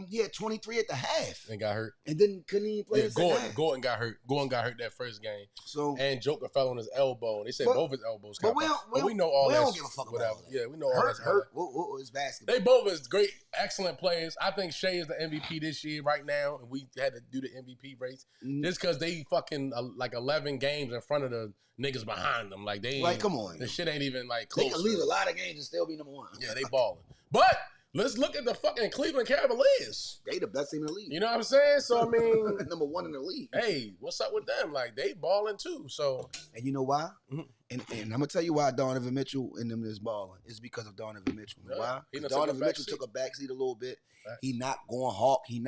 He had 23 at the half, And got hurt. and then couldn't even play. Yeah, the second half. Gordon got hurt. Gordon got hurt that first game. So And Joker fell on his elbow. And they said But- both his elbows. but got we popped. don't- But we know all we that. don't shit, give a fuck about whatever. all that. Yeah, we know all hurt. that. What is basketball? They both is great, excellent players. I think Shea is the MVP this year right now, and we had to do the MVP race Mhm. just because they fucking like 11 games in front of the niggas behind them. Like they, Like, come on. the shit ain't even like They close. can lose a lot of games and still be number one. Yeah, they balling. But let's look at the fucking Cleveland Cavaliers. They the best team in the league. You know what I'm saying? So I mean, Number one in the league. hey, what's up with them? Like they balling too. So And you know why? Mhm. And I'm gonna tell you why Donovan Mitchell and them is balling. It's because of Donovan Mitchell. You know Yeah, why? he 'Cause done took a Donovan back Mitchell seat. took a backseat a little bit. Right. He not going hawk. He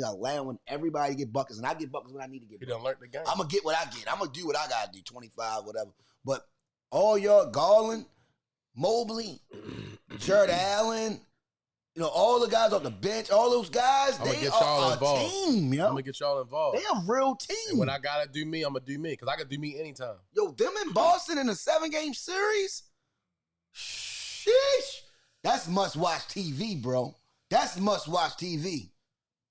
allowing everybody to get buckets, and I get buckets when I need to get he buckets. done learned the game. I'm gonna get what I get. I'm gonna do what I gotta do. 25, whatever. But all y'all, Garland, Mobley, Jared Allen, you know, all the guys off the bench, all those guys, I'ma they get y'all are a involved. team, yo. I'm gonna get y'all involved. They a real team. And when I gotta do me, I'm gonna do me because I can do me anytime. Yo, them in Boston in a 7-game series? Sheesh. That's must-watch TV, bro. That's must-watch TV.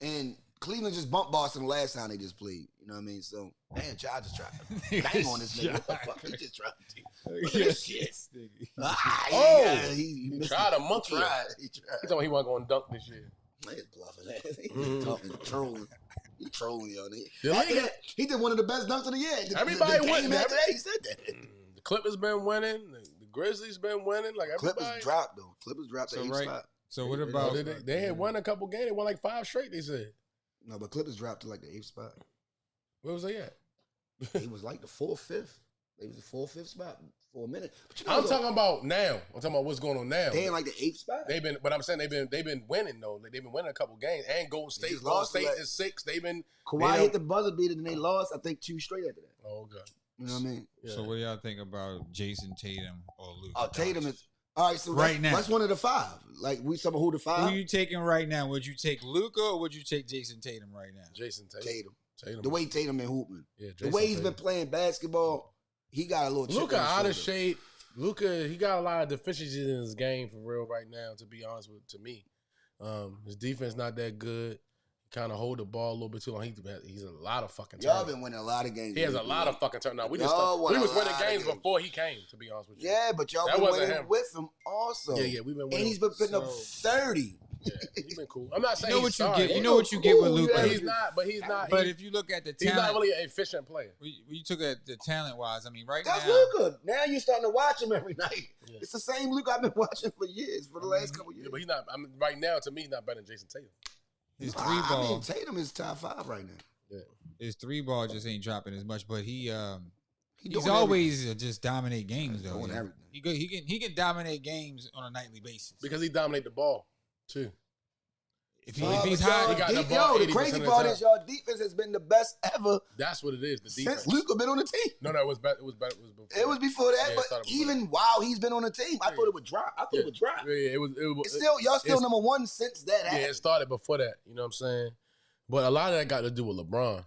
And Cleveland just bumped Boston the last time they just played. You know what I mean? So, man, Child just tried to bang on this nigga. What the fuck? He just tried to do. Look at this shit. He missed tried it. a monkey. He tried. He told me he wasn't gonna dunk this year. He's bluffing ass. He Mhm. talking, trolling. He trolling, yo. The After league- that, he did one of the best dunks of the year. Everybody the won. game after that, he said that. The Clippers been winning. The Grizzlies been winning. Like everybody. Clippers dropped, though. Clippers dropped So the 8th right- spot. So what Oh, about they had won a couple games. They won like 5 straight. They said. No, but Clippers dropped to like the 8th spot. Where was they at? He was like the 4th, 5th. They was the 4th, 5th spot for a minute. But you know, I'm talking about now. I'm talking about what's going on now. they in like the 8th spot. They've been, but I'm saying they've been winning though. Like, they've been winning a couple games. And Golden State, just Golden lost State like- is 6. They've been. Kawhi they hit the buzzer beater, and they lost, I think, 2 straight after that. Oh god. You know what I mean? Yeah. So what do y'all think about Jason Tatum or Luka? Oh, Tatum Doncic? is all right. So Right that's, now. that's one of the 5. Like we talking about who the 5? Who you taking right now? Would you take Luka or would you take Jason Tatum right now? Jason Tatum. Tatum. The way Tatum been hooping, Yeah, the Jason way he's Tatum. been playing basketball, he got a little. chip Luka on his out of shoulder. shape. Luka, he got a lot of deficiencies in his game for real right now. To be honest with, to me, his defense not that good. Kind of hold the ball a little bit too long. He's a lot of fucking. Y'all turnovers. been winning a lot of games. He has a lot of fucking turnovers. We Y'all won we a was winning lot of games games. before he came. To be honest with you. Yeah, but y'all That been wasn't winning him. with him also. Yeah, we've been winning. And he's been putting up So- 30. Yeah, he's been cool. I'm not saying You know he's what you sorry. get. You know what you get with Cool, Luka. But he's not. But he's not. But if you look at the he's not talent, really an efficient player. we took at the talent wise. I mean, right That's now, Luka. Now you're starting to watch him every night. Yeah. It's the same Luka I've been watching for years, for the last couple years. Yeah, but he's not. I mean, right now, to me, he's not better than Jason Tatum. his I three mean, ball, Tatum is top 5 right now. his 3 ball just ain't dropping as much. But He he's doing always just dominate games though. Doing yeah. everything. He can dominate games on a nightly basis. Because he dominate the ball too. If everything. he's But hot, y'all he got the deep- ball yo, the 80% crazy of the part time. is y'all defense has been the best ever That's what it is. The defense. since Luka been on the team. No, it was better. It was better. It was before. It was before that, Yeah, it but started before even while he's been on the team, I thought it would drop. I thought Yeah. it would drop. Yeah, it was. It was. It's still y'all still it's- number 1 since that Yeah, happened. it started before that. You know what I'm saying? But a lot of that got to do with LeBron.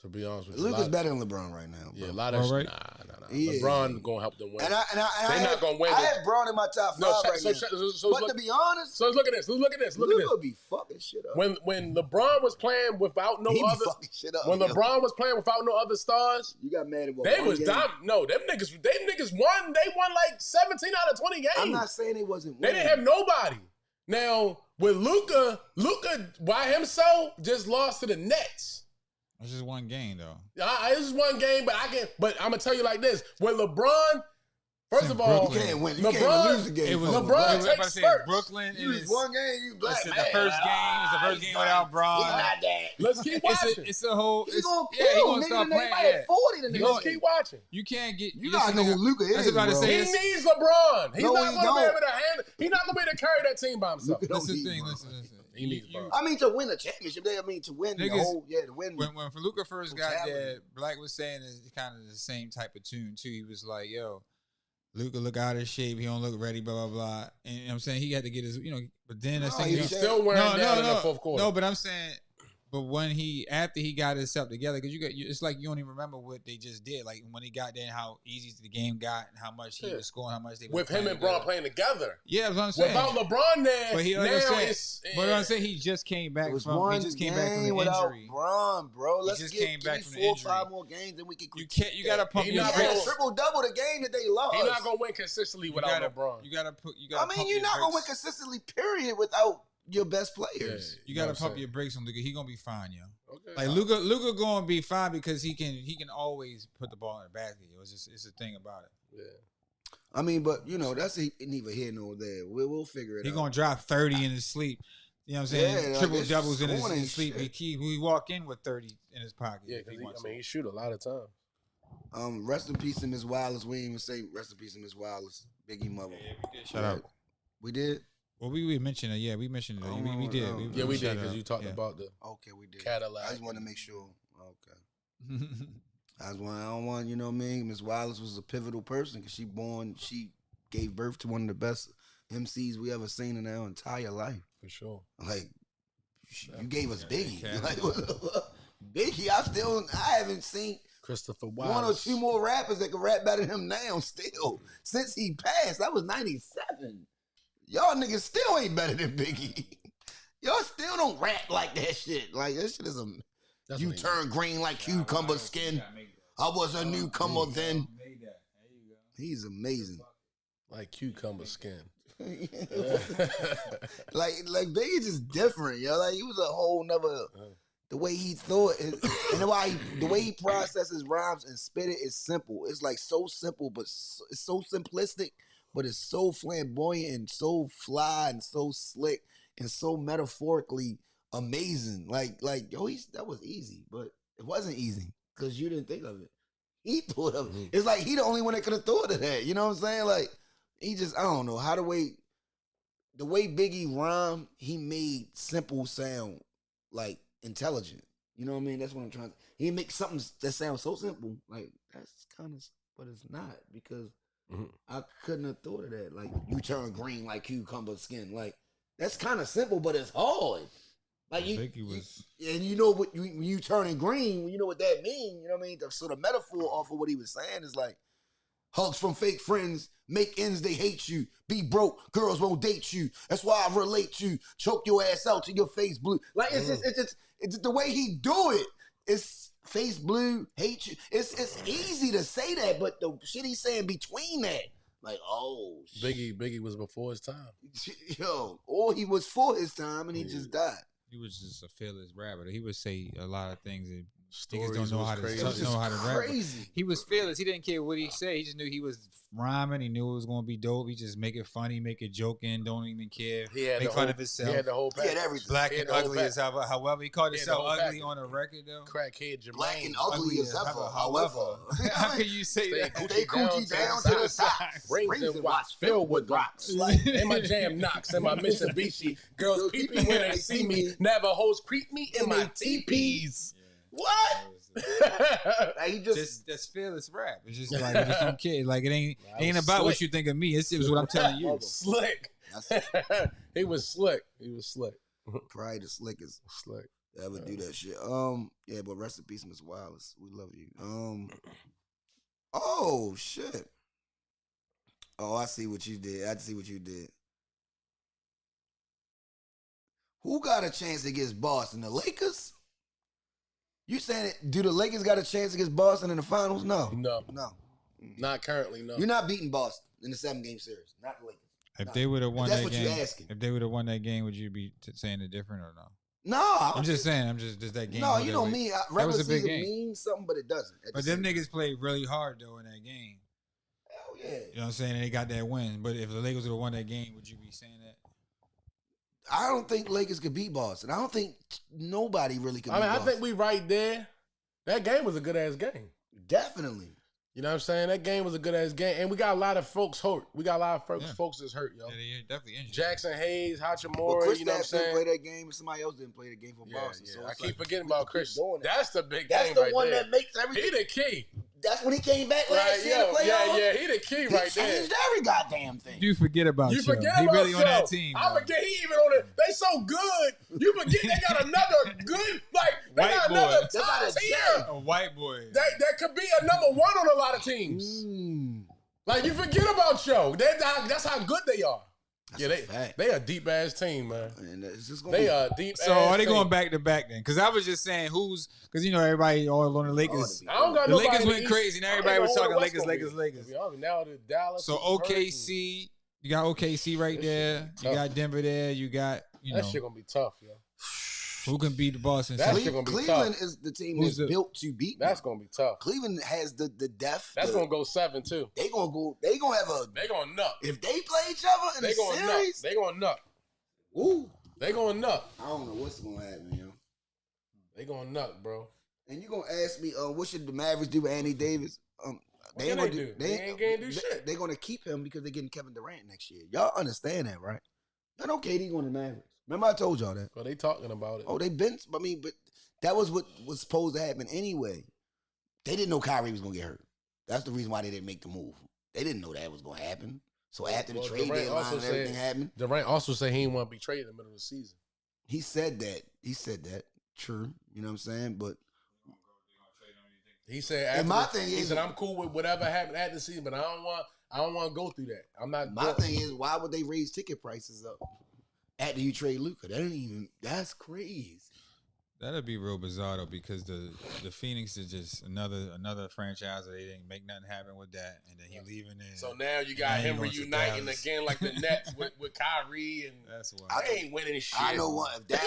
To be honest with you, Luka's better than LeBron right now. Yeah, a Bro. lot of All shit. right. Nah. Yeah. LeBron gonna help them win. And I They not had, gonna win I this. had Braun in my top 5 No, right so, now. so But look, to be honest, so look at this. Look at this. Look at this. Luka be fucking shit up. When LeBron was playing without no he be other, fucking shit up. when yo. LeBron was playing without no other stars, You got mad at what? they one was game? No, them niggas won. They won like 17 out of 20 games. I'm not saying they wasn't They winning. didn't have nobody. Now with Luka by himself just lost to the Nets. it's just one game though. This is one game, but I'm gonna tell you like this: with LeBron, first in of all, Brooklyn. You can't win. You LeBron- can't lose the game. It was from LeBron I LeBron. was about to takes say spurts. Brooklyn. You lose one game, you black. Listen, man. the first game is the first game without Braun. He's not that. let's keep watching. It's a whole. He It's, gonna yeah, he kill, gonna nigga. start They playing. might Yeah. have 40 the He nigga. Let's keep watching. You can't get. You listen, gotta know who nigga, Luka is, That's about to bro. say. He it's- needs LeBron. He's No, not he gonna be don't. able to handle. He's not gonna be able to carry that team by himself. Luka don't That's the need thing. Braun. Listen. He needs Braun. I mean, to win a championship, I mean, to win the Niggas- whole, to win. When Luka first got Totality. there, Black was saying it's kind of the same type of tune too. He was like, "Yo, Luka look out of shape. He don't look ready." Blah blah blah. And you know what I'm saying he had to get his, But then I No, think he He's said- still wearing down in the fourth quarter. No, but I'm saying But when after he got himself together, because it's like you don't even remember what they just did. Like when he got there and how easy the game got and how much he was scoring, how much they with him and Bron playing together. Yeah, that's what I'm saying. Without LeBron there, but I'm saying he just came back from the injury. Bron, bro. Let's get 4 or 5 more games, then we can. You gotta pump your brakes. Triple double the game that they lost. He's not gonna win consistently without LeBron. You're not gonna win consistently. Period. Without your best players. You gotta pump your brakes on Luka. He gonna be fine, yo. Okay. Like Luka gonna be fine because he can always put the ball in the basket. It's a thing about it. Yeah. I mean, but that's neither here nor there. We'll figure it out. He gonna drop 30 in his sleep. You know what I'm saying? Triple doubles in his sleep. He walk in with 30 in his pocket. Yeah, because he shoot a lot of time. Rest in peace to Miss Wallace. We didn't even say rest in peace to Miss Wallace. Biggie mother. Yeah, we did. Shout out. We did? Well, we mentioned it. Yeah, we mentioned it. We did. We did because you talked about the we did. Cadillac. I just want to make sure. Okay. I don't want, you know what I mean? Miss Wallace was a pivotal person because she gave birth to one of the best MCs we ever seen in our entire life. For sure. Like, you gave us Biggie. Like, Biggie, I haven't seen Christopher Wallace. 1 or 2 more rappers that can rap better than him now still. Since he passed, that was 97. Y'all niggas still ain't better than Biggie. Y'all still don't rap like that shit. Like, that shit is you turn green like cucumber skin. I was a newcomer then. He's amazing. Like cucumber skin. like Biggie just different, yo. Like, he was a whole nother. The way he thought and the way he processes rhymes and spit it is simple. It's like so simple, but it's so simplistic, but it's so flamboyant and so fly and so slick and so metaphorically amazing. Like yo, that was easy, but it wasn't easy because you didn't think of it. He thought of it. It's like he the only one that could have thought of that. You know what I'm saying? Like, he just, I don't know how the way Biggie rhymed, he made simple sound like intelligent. You know what I mean? That's what I'm trying to. He makes something that sounds so simple. Like, that's kind of, but it's not because I couldn't have thought of that. Like, you turn green like cucumber skin. Like, that's kind of simple, but it's hard. Like, and you know what, when you turning green, you know what that means. You know what I mean? So the metaphor off of what he was saying is like, hugs from fake friends, make ends, they hate you. Be broke, girls won't date you. That's why I relate you. Choke your ass out till your face blue. Like, it's just the way he do it. It's face blue, hate you. It's easy to say that, but the shit he's saying between that, like, oh, Biggie was before his time. Yo, or he was for his time and he just died. He was just a fearless rapper. He would say a lot of things that Stories niggas don't know how to rap. Crazy. He was fearless. He didn't care what he said. He just knew he was rhyming. He knew it was going to be dope. He just make it funny, make it joking, don't even care. Make fun of himself. He had the whole pack. He had everything. Black and ugly as ever. However, he called himself ugly on a record, though. Crackhead Jermaine. Black and ugly as ever. However. How can you say that? Stay Coochie down to the top. Rings and watch filled with rocks. And my jam knocks and my Mitsubishi. Girls peep me when they see me. Never hoes creep me in my teepees. What? Like, he that's fearless rap. It's just like, I just don't care. Like, it ain't about what you think of me. It was what I'm telling you. Slick. He was slick. Probably the slickest to ever do that shit. Yeah, but rest in peace, Miss Wallace. We love you. Oh shit. Oh, I see what you did. Who got a chance against Boston? The Lakers? You saying, do the Lakers got a chance against Boston in the finals? No. Not currently, no. You're not beating Boston in the 7-game series. Not the Lakers. If they would have won that game, if they would have won that game, would you be saying it different or no? No. I'm just saying, does that game. No, you know me. Regular was a big season game. means something, but it doesn't. But them niggas played really hard, though, in that game. Hell yeah. You know what I'm saying? And they got that win. But if the Lakers would have won that game, would you be saying that? I don't think Lakers could beat Boston. I don't think nobody really could beat Boston. I think we right there. That game was a good-ass game. Definitely. You know what I'm saying? That game was a good-ass game. And we got a lot of folks hurt. We got a lot of folks that's hurt, yo. Yeah, they're definitely injured. Jackson Hayes, Hachimura, Chris you know what I'm saying? didn't play that game and somebody else didn't play the game for Boston. Yeah. So I keep forgetting about Chris. Doing That's the big That's game the right one there. that makes everything. He the key. That's when he came back last year to play he the key right he there. changed every goddamn thing. You forget about You Joe. forget He about really Joe. on that team. I bro. forget he even on it. They so good. You forget they got another good, like, they White got boy. another They got top a tier. A white boy. That could be a number one on a lot of teams. Like, you forget about Joe. That's how good they are. That's a fact. they a deep ass team, man. And it's just gonna They be, are deep. So ass are they team. going back to back then? Because I was just saying because everybody all on the Lakers. I don't got The nobody Lakers in went East. crazy, and I don't everybody know was who the talking West Lakers, gonna Lakers, be. Lakers. To be honest, now the Dallas. So OKC, you got OKC right there. You got Denver there. You got that shit gonna be tough, yo. who can beat the Boston That Celtics? shit gonna be Cleveland tough. is the team Who's that's the- built to beat. That's them. gonna be tough. Cleveland has the depth. That's gonna go 7 too. They gonna go. They gonna have a. They gonna nut. If they play each other in They a gonna nut. series, They gonna nut. ooh, They gonna nut. I don't know what's gonna happen, yo. They gonna nut, bro. And you gonna ask me, what should the Mavericks do with Anthony Davis? They ain't can gonna they do. do? They ain't gonna do shit. They're gonna keep him because they're getting Kevin Durant next year. Y'all understand that, right? I know KD going to Mavericks. Remember I told y'all that. Well, they talking about it. Oh, they been. I mean, but that was what was supposed to happen anyway. They didn't know Kyrie was gonna get hurt. That's the reason why they didn't make the move. They didn't know that was gonna happen. So after the trade Durant deadline also and everything said- happened, Durant also said he didn't want to be traded in the middle of the season. he said that. True. You know what I'm saying? But He said, And after my the- thing he is- said, I'm cool with whatever happened at the season, but I don't want to go through that. I'm not. my thing is, why would they raise ticket prices up after you trade Luka? That's crazy. That'd be real bizarre though, because the Phoenix is just another franchise that they didn't make nothing happen with that, and then he leaving there. So now you got Now he him going to reuniting Dallas. again like the Nets with Kyrie, and That's why. they ain't winning shit. I know what if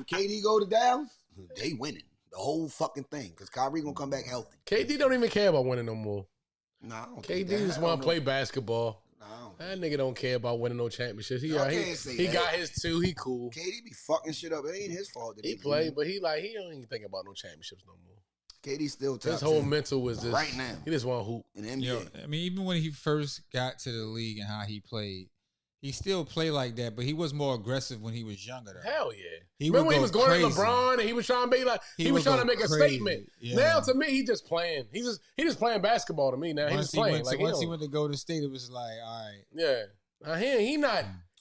KD go to Dallas, they winning the whole fucking thing because Kyrie gonna come back healthy. KD don't even care about winning no more. Nah, I don't think KD that. just I want don't to know. play basketball. Nah, I don't That nigga don't care about winning no championships. He Y'all can't say he that. got his 2. He cool. KD be fucking shit up. It ain't his fault. That He they play, lose. but he don't even think about no championships no more. KD still top His whole 10 mental was just right now He just want to hoop. in the NBA. Yo, I mean, even when he first got to the league and how he played, he still played like that, but he was more aggressive when he was younger. Though. Hell yeah. He Remember would when he go was going crazy. at LeBron and he was trying to be like he was would trying to go make a crazy. statement. Yeah. Now to me, he just playing. He just playing basketball to me now. He Once just he playing. went Like to, once he don't- went to Golden State, it was like, all right. yeah. Now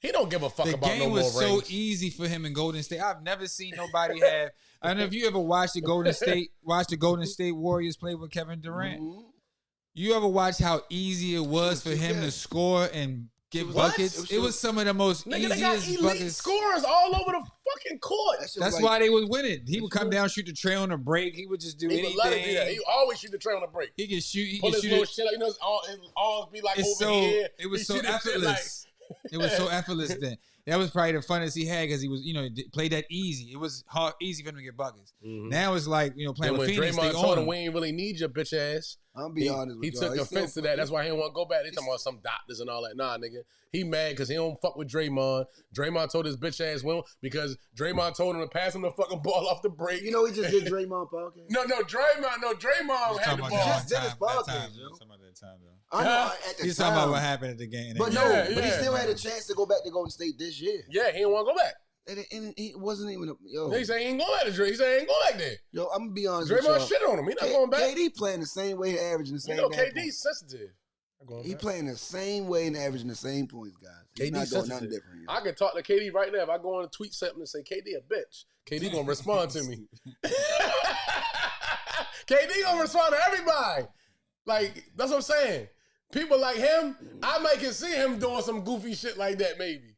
he don't give a fuck The about game no more was so rings. easy for him in Golden State. I've never seen nobody have. I don't know if you ever watched the Golden State Warriors play with Kevin Durant. Mhm. You ever watch how easy it was for It was him to 2K. score and get What? buckets? It It was was some of the most Nigga, they got easiest elite buckets. scorers all over the fucking court. That shit That's was why they was winning. He would come down, shoot the tray on a break. He would just do He would let it do that. anything. He always shoot the tray on the break. He can shoot. He Pull can his shoot little it. shit like, you know, it all be like It's over so. here. It was He so shoot his shit like- effortless. It was so effortless then. That was probably the funnest he had because he was, played that easy. It was easy for him to get buckets. Mhm. Now it's like, Then playing with when Phoenix, they Draymond told own him him. we ain't really need your bitch ass. I'm gonna be honest with He y'all. took He offense still to that. That's why he didn't want to go back. They talking about some doctors and all that. Nah, nigga. He mad because he don't fuck with Draymond. Draymond told his bitch ass well because Draymond told him to pass him the fucking ball off the break. You know, he just did Draymond podcast. No, Draymond had the ball. Just did his podcast, time. yo. Talking about that time, though. I know at the He's time. talking about what happened at the game. But Yeah, but he yeah. still had a chance to go back to Golden State this year. Yeah, he didn't want to go back. And he wasn't even a yo. He said he ain't going back to Dray. He said he ain't going back there. Yo, I'm gonna be honest with Draymond y'all. shit on him. He not going back. KD playing the same way, averaging the same. You know, damn KD's points. sensitive. Not going He back. playing the same way and averaging the same points, guys. He's KD not doing nothing sensitive. different. yo. I can talk to KD right now. If I go on and tweet something and say KD a bitch, KD gonna respond to me. KD gonna respond to everybody. Like, that's what I'm saying. People like him, I might can see him doing some goofy shit like that, maybe.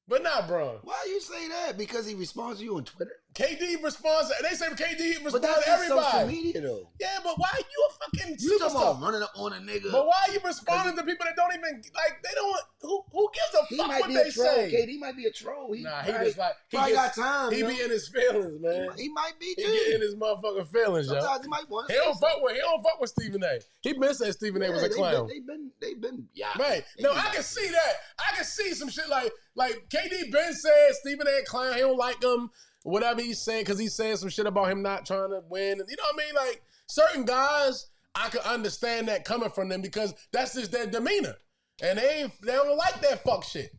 But not, bro. Why you say that? Because he responds to you on Twitter. KD responds. They say KD But responds that's to just social everybody. media, though. Yeah, but why you a fucking You talking about superstar? running up on a nigga? But why are you responding to people that don't even like? They don't. Who gives a He fuck might what be they a troll. say? KD might be a troll. Nah, he probably- just like he probably gets- got time. He yo. be in his feelings, man. He might be He too. get in his motherfucking feelings, yo. Sometimes he might want He don't fuck with Stephen A. He been saying Stephen A. was a clown. They've been yeah. Right. They No, been I can yapping. see that. I can see some shit like KD Ben said Stephen A. clown. He don't like him. Whatever he said, because he said some shit about him not trying to win. You know what I mean? Like, certain guys, I could understand that coming from them because that's just their demeanor. And they don't like that fuck shit.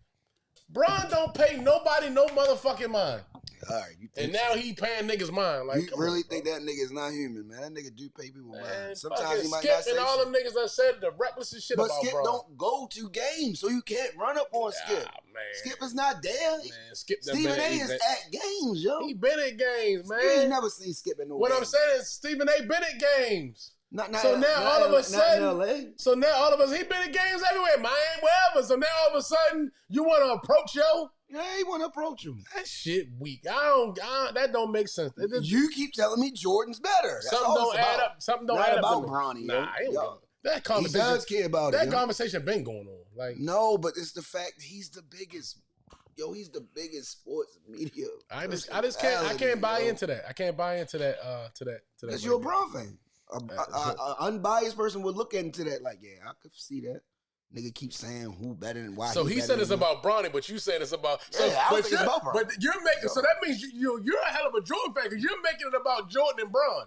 Bron don't pay nobody no motherfucking mind. All right. You And think now he paying niggas mind. Like, you really think that nigga is not human, man? That nigga do pay people mind. man, Sometimes he might Skip not say and all shit. them niggas that said the reckless shit But about Skip Braun. don't go to games, so you can't run up on Skip. Ah, man. Skip is not there. Man, Skip done Stephen been A is at games, yo. He been at games, man. You ain't never seen Skip at no What games. I'm saying is Stephen A been at games. Not So now all of a not sudden- in LA. So now all of us, he been at games everywhere, Miami, wherever. So now all of a sudden, you want to approach yo? Yeah, he want to approach him. That shit weak. That don't make sense. You keep telling me Jordan's better. That's Something all don't it's add about. up. Something don't Not add up. about to me. Bronny, Nah, yo. I ain't Yo. gonna- that He conversation. does care about it. That yo. conversation been going on. Like, No, but it's the fact that he's the biggest. Yo, he's the biggest sports media. I just can't buy into that. I can't buy into that. To that. Because you're a Brown fan. A unbiased person would look into that like, yeah, I could see that. Nigga keep saying who better and why. So he said it's about Bronny, but you said it's about. So, Yeah, I don't think it's about Bronny. But you're making. So that means you're a hell of a Jordan fan because you're making it about Jordan and Bron.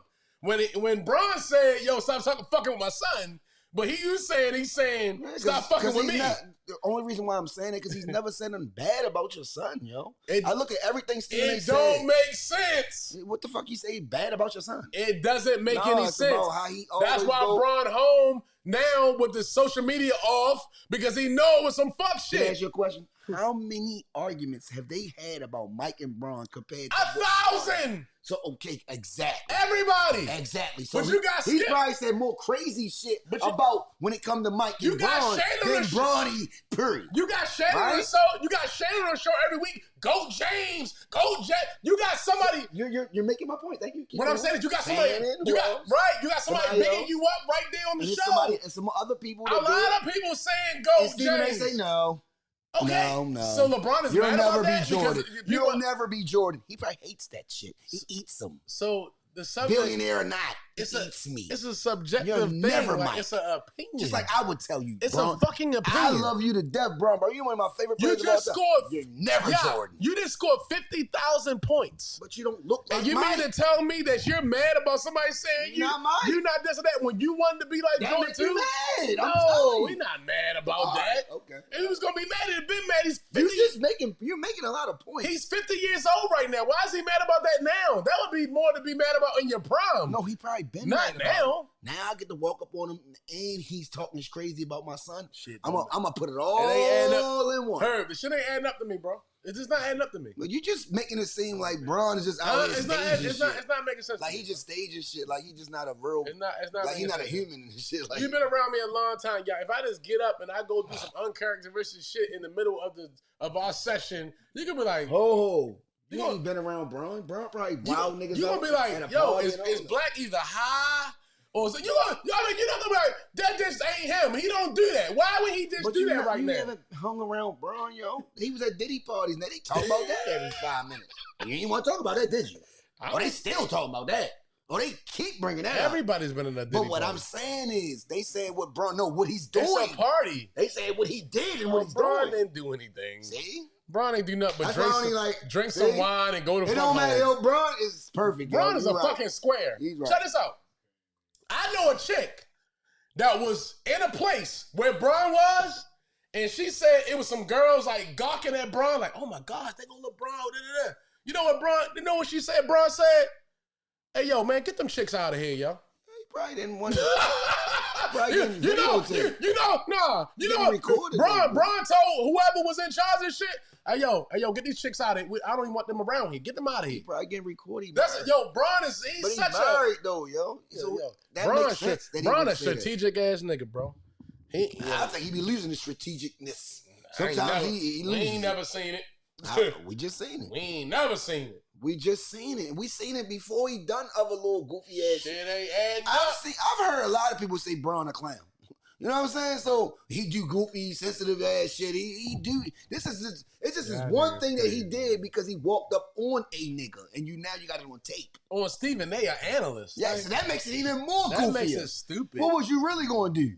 When Bron said, "Yo, stop fucking with my son," but he's saying, Yeah, "Stop fucking with he's me." not- the only reason why I'm saying it because he's never said nothing bad about your son, yo. It- I look at everything Stephen A. It don't said. make sense. What the fuck you say bad about your son? It doesn't make No, any it's sense. about how he That's always why go- Bron home now with the social media off because he know it was some fuck Can I shit. ask you a question? How many arguments have they had about Mike and Braun compared to 1,000. So okay, exactly. Everybody. Exactly. So But you got he Skip. probably said more crazy shit But you- about when it come to Mike You and got Braun Shane on than the show. Bronny, period. You got Shannon on the Right? show. You got Shannon on the show every week. Go James. Go Jet. You got somebody. You're making my point. Thank you. Keep What I'm going. saying is you got somebody. Shannon, You who got else? right. You got somebody Somebody bigging else? you up right there on the And show. somebody and some other people. A that do lot it. of people saying go And Stephen A. James. say no. Okay. No. So LeBron is You'll mad never about be that Jordan. because You'll never be Jordan. He probably hates that shit. He eats them. So the subject. Billionaire or not, he It's a- eats me. It's a subjective You're thing. never like, Mike. it's an opinion. Just like I would tell you. it's Bron, a fucking opinion. I love you to death, bro. You're one of my favorite You players of all just time. scored. You're never Yeah, Jordan. You just scored 50,000 points. But you don't look like And you Mike. mean to tell me that you're mad about somebody saying you Not Mike. you not this or that when you wanted to be like That Jordan makes you too? mad. I'm No, telling we're you. not mad about All that. right, okay. He was gonna be mad. He'd been mad. He's You're 50. you're making a lot of points. He's 50 years old right now. Why is he mad about that now? That would be more to be mad about in your prime. No, he probably been Not mad about now. it. Now I get to walk up on him and he's talking crazy about my son. Shit, I'm bro. gonna put it It ain't adding all in one. Herb, the shit ain't adding up to me, bro. It's just not adding up to me. But you just making it seem like Braun is just out here It's not. staging It's shit. not. It's not making sense. Like to he me. just staging shit. Like he just not a real. It's not. It's not. Like he's making not a sense. human and shit. Like You've been around me a long time, y'all. If I just get up and I go do some uncharacteristic shit in the middle of our session, you could be like, ho. You You gonna- ain't been around Braun. Braun probably you wild niggas. you gonna out be at like, a yo, party is and all that. Black either high or is it, you're not gonna be like, that just ain't him. He don't do that. Why would he just But do you that not- right you now? haven't hung around Braun, yo. He was at Diddy parties. Now they talk about that every 5 minutes. You didn't want to talk about that, did you? Oh, they still talking about that. Oh, they keep bringing that up. Everybody's been in a Diddy But what party. I'm saying is, they said what Braun, no, what he's doing. It's a party. They said what he did and Well, what he's Bron doing. didn't do anything. See? Bron ain't do nothing but That's drink, why I some, only like- drink see? some wine and go to It fuck don't matter, home. yo. Braun is perfect. Bron yo. is You a right. fucking square. He's right. Check this out. I know a chick that was in a place where Bron was, and she said it was some girls like gawking at Bron, like, oh my gosh, they gonna look Bron. Da, da, da. You know what Bron? You know what she said? Bron said, "Hey yo, man, get them chicks out of here, yo." He probably didn't want to. Probably you, getting you know, videotaped. you know, nah, you Getting know, recorded, Bron though. told whoever was in charge of shit, hey yo, get these chicks out of here. I don't even want them around here. Get them out of He here. probably getting recorded. That's married. yo, Bron is he's But he's such married though, yo. So yo. that Bron, makes sense. That he Bron would a say that. strategic ass nigga, bro. He, I think he be losing his strategicness. I ain't Sometimes never- he we loses. ain't never seen it. We just seen it. We ain't never seen it. We just seen it. We seen it before he done other little goofy ass shit. Shit ain't adding I've up. heard a lot of people say Braun a clown. You know what I'm saying? So he do goofy, sensitive ass shit. He do. It's just this one thing that he did because he walked up on a nigga, and now you got it on tape. On Stephen A, an analyst. Yeah, so that makes it even more that goofier. makes it stupid. What was you really gonna do?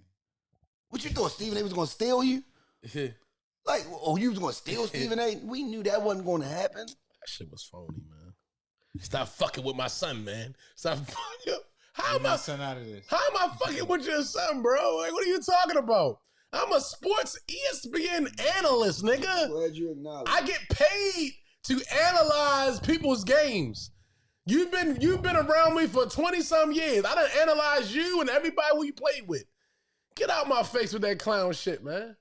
What you thought Stephen A was gonna steal you? that Like, oh, you was gonna steal Stephen A? We knew that wasn't gonna happen. shit was phony, man. Stop fucking with my son, man. Stop fucking. How Get am I? my son out of this. How am I fucking with your son, bro? Like, what are you talking about? I'm a sports ESPN analyst, nigga. Glad you acknowledged. I get paid to analyze people's games. You've been around me for 20-some years. I done analyzed you and everybody who you played with. Get out my face with that clown shit, man.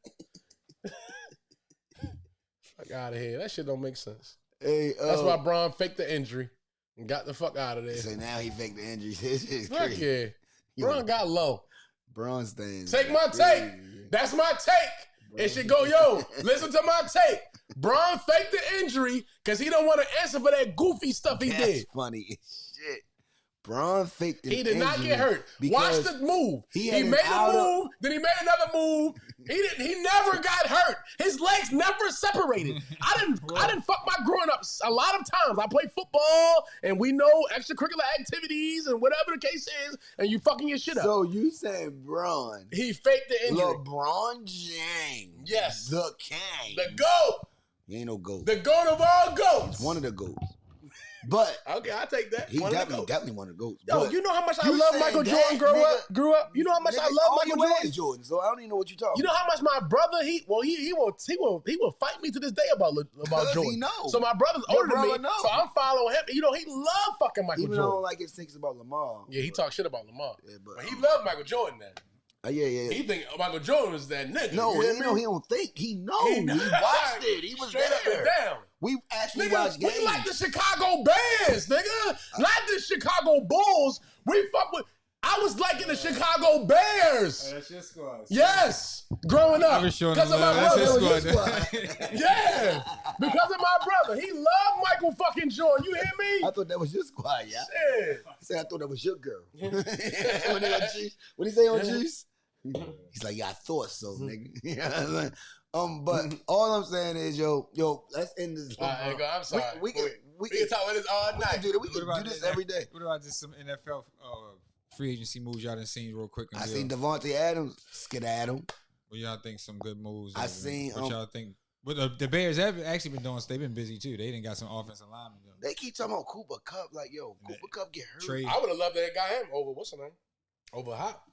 Fuck out of here. That shit don't make sense. Hey, That's why Bron faked the injury and got the fuck out of there. So now he faked the injuries. This is Fuck crazy. yeah. Bron got low. Bron's thing. Take my take. That's my take. It should go, yo, listen to my take. Bron faked the injury because he don't want to answer for that goofy stuff he That's did. funny as shit. Bron faked the He did not get hurt. Watch the move. He had made an a move, then he made another move. He never got hurt. His legs never separated. I didn't fuck my growing up a lot of times. I played football and we know extracurricular activities and whatever the case is, and you fucking your shit up. So you said Bron. He faked the injury. LeBron James. Yes. The king. The GOAT. He ain't no GOAT. The GOAT of all GOATs. One of the GOATs. But Okay, I'll take that. he One of the definitely GOATs. one of the GOATs. Yo, But you know how much I you love saying Michael that, Jordan grew up? You know how much I nigga, love all Michael you wear Jordan? is Jordan, so I don't even know what you're talking You know how much my brother he will fight me to this day about Because Jordan. he knows. So my brother's Your older than me, brother knows. so I'm following him. You know he love fucking Michael Even though I don't Jordan. like his takes about Lamar. Yeah, he talks shit about Lamar, Yeah, but he loved Michael Jordan. Then Yeah. he think Michael Jordan was that nigga. No, you hear me? he don't think. He knows. He watched it. He was straight up and there. down. We actually Nigga, watched games. we like the Chicago Bears, nigga. Not the Chicago Bulls. We fuck with. I was liking the Chicago Bears. That's your squad. Yes, growing up I was showing because him of my love. That's brother. his squad. Yeah, because of my brother. He loved Michael fucking Jordan. You hear me? I thought that was your squad, yeah. Shit. He said, I thought that was your girl. When they on Juice, what he say on Juice? He's like, yeah, I thought so, nigga. You know what I'm saying? But all I'm saying is, yo, let's end this. All right, go, I'm sorry. We can talk about this all we night. can do that. We can do this every day. What about just some NFL free agency moves y'all done seen real quick? I seen Devontae Adams skedaddle. What y'all think some good moves? I seen, What y'all think? But the Bears have actually been doing. They've been busy too. They didn't got some offensive linemen. They keep talking about Cooper Kupp. Like, yo, Cooper Kupp get hurt. Trade I would have loved to have got him over what's her name? Over Hop.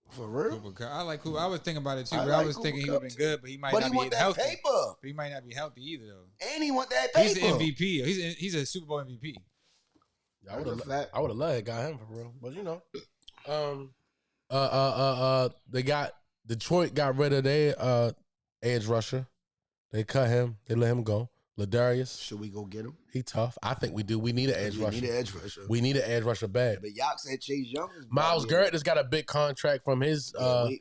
For real? Cooper Kupp. I like Cooper. I was thinking about it too, I but I like was Cooper thinking he would have Kupp been good, but he might But not he be want that healthy. paper. But he might not be healthy either though. And he want that paper. He's an MVP. He's a Super Bowl MVP. I would That's a fact. have loved to got him for real. But you know, they got Detroit got rid of their edge rusher. They cut him. They let him go. Ladarius, Should we go get him? he tough. I think we do. We need an edge We rusher. need an edge rusher. We need an edge rusher bad. But Yock said Chase Young is Miles probably- Garrett has got a big contract from his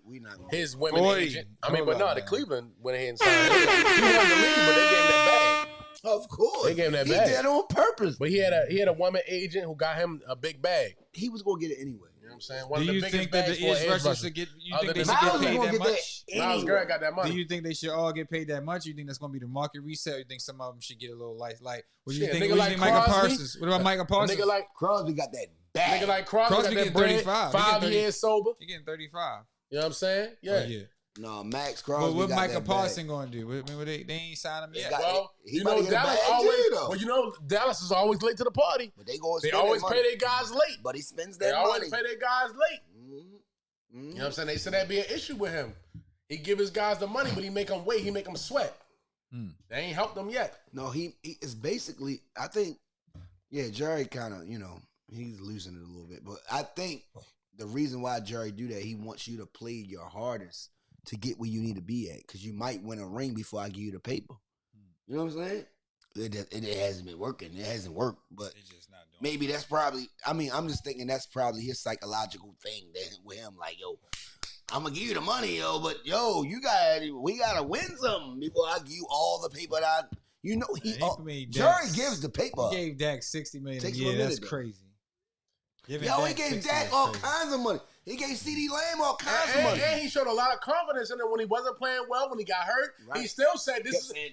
we not gonna his women Boy, agent. I mean, hold but on, no, the man. Cleveland went ahead and signed him. He wanted to leave, but they gave him that bag. Of course. They gave him that he bag. did it on purpose. But he had a woman agent who got him a big bag. He was gonna get it anyway. You know what I'm saying? One Do of the you biggest think that bags the for an edge edge rushers rusher. should get? You Other think they than should Miles get is paid gonna that get that much? Miles anyway. Garrett got that money. Do you think they should all get paid that much? You think that's going to be the market reset? Or you think some of them should get a little light? Like, what do you Shit, think? nigga What do you like think Micah Crosby? Parsons? What about Micah A Parsons? nigga like Crosby got that bag. Crosby got Crosby that get bread, 35. He get 5 30. years sober. He getting 35. You know what I'm saying? Yeah. Oh, yeah. No, Max But Crosby what got Micah that Parsons going to do? I mean, they ain't signed him yet. got- Well, He you about know to get a Dallas bag always. too, though. Well, you know Dallas is always late to the party. But they go. They always pay their guys late. But he spends They that always money. pay their guys late. Mhm. You know what I'm saying? They said that'd be an issue with him. He give his guys the money, but he make them wait. He make them sweat. They ain't helped them yet. No, he is basically. I think. Yeah, Jerry kind of. He's losing it a little bit, but I think the reason why Jerry do that, he wants you to play your hardest to get where you need to be at, because you might win a ring before I give you the paper. You know what I'm saying? It hasn't been working. It hasn't worked, but They just not doing maybe that's probably. I mean, I'm just thinking that's probably his psychological thing that with him. Like, yo, I'm gonna give you the money, yo, but yo, we gotta win something before I give you all the paper that he. He made Jerry Dak- gives the paper. He gave Dak $60 million a Takes him year. a That's minute, though. crazy. Giving Yo, he gave 60 Dak is all crazy. kinds of money. He gave CD Lamb all kinds of money. And he showed a lot of confidence in it when he wasn't playing well, when he got hurt. Right. He still said this Kept is saying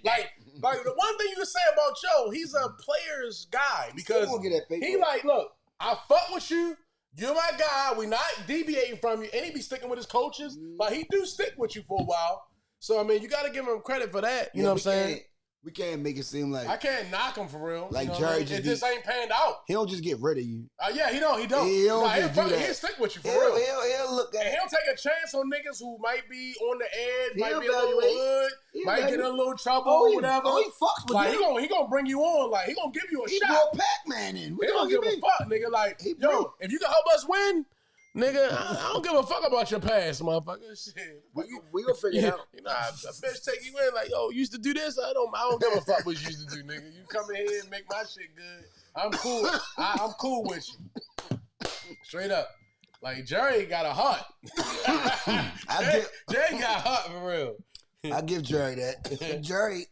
like the one thing you can say about Joe, he's a player's guy because Still gonna get that paper. he like, look, I fuck with you. You're my guy. We not deviating from you. And he be sticking with his coaches. But he do stick with you for a while. So, I mean, you got to give him credit for that. You know what I'm saying? We can't make it seem like I can't knock him for real. Like you know Jerry what I mean? just It just ain't panned out. he don't just get rid of you. Yeah, he don't. He don't just do that. He'll stick with you for He'll real. look at And he'll take a chance on niggas who might be on the edge, might He'll be a little evaluate. hood, He'll might get in a evaluate. little trouble or whatever. He fucks with Like you. he gonna bring you on. Like he gonna give you a He shot. brought Pac-Man in. What He the don't fuck give you a mean? fuck, nigga. Like, He yo, bring- if you can help us win, nigga, I don't give a fuck about your past, motherfucker. Shit. We gonna figure it out. You know, a bitch take you in like, yo, you used to do this? I don't give a fuck what you used to do, nigga. You come in here and make my shit good. I'm cool. I'm cool with you. Straight up. Like, Jerry got a heart. Jerry got a heart for real. I give Jerry that. Jerry,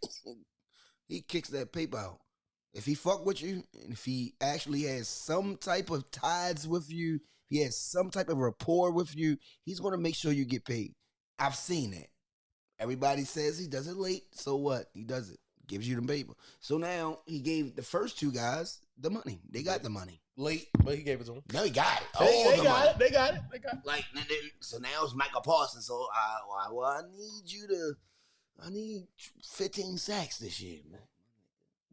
he kicks that paper out. If he fuck with you, and if he actually has some type of ties with you, if he has some type of rapport with you, he's gonna make sure you get paid. I've seen it. Everybody says he does it late, so what? He does it. Gives you the paper. So now he gave the first two guys the money. They got the money. Late, but he gave it to him. No, he got it. They the got money. it. They got it. They got it. Like, so now it's Michael Parsons. So I need 15 sacks this year, man.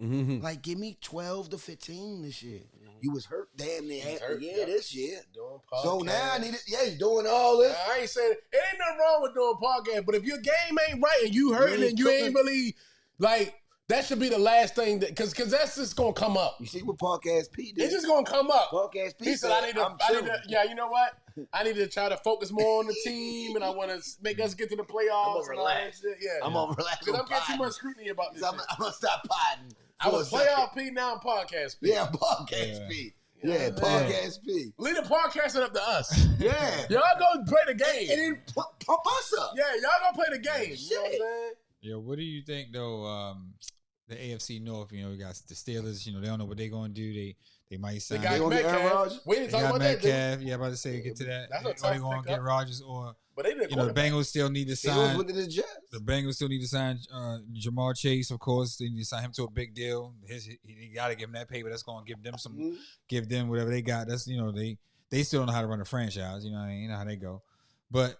Mm-hmm. Like, give me 12 to 15 this year. You was hurt damn near half hurt, the year yeah. this year. Doing So podcasts. now I need it. Yeah, he's doing all this. I ain't saying it ain't nothing wrong with doing podcast, but if your game ain't right and you hurting and you ain't really like, that should be the last thing that because that's just gonna come up. You see what Podcast P did? It's just gonna come up. Podcast P He said, I need to, chilling. yeah, you know what? I need to try to focus more on the team, and I want to make us get to the playoffs. I'm and gonna all that relax. shit. Yeah, I'm gonna relax. because on I'm getting too potting. much scrutiny about this. I'm shit. gonna stop potting. I was for a second. playoff P, now I'm podcast P. Yeah, Podcast P. Yeah, Yeah. Podcast P. Leave the podcasting up to us. Yeah. Y'all go play the game. And then pump us up. Yeah, y'all go play the game. You know what I'm Shit. saying? Yeah, what do you think though? The AFC North, we got the Steelers. They don't know what they're gonna do. They might They sign. got gonna get Aaron Metcalf. Rodgers? We didn't They talk got about that, did we? Metcalf. Yeah, about to say get to that. That's a Are tough they gonna pickup. get Rodgers or But they did. the Bengals still need to Steelers sign. went to the Jets. The Bengals still need to sign Jamar Chase, of course. They need to sign him to a big deal. He got to give him that paper. That's going to give them some, give them whatever they got. That's they still don't know how to run a franchise. You know what I mean? You know how they go. But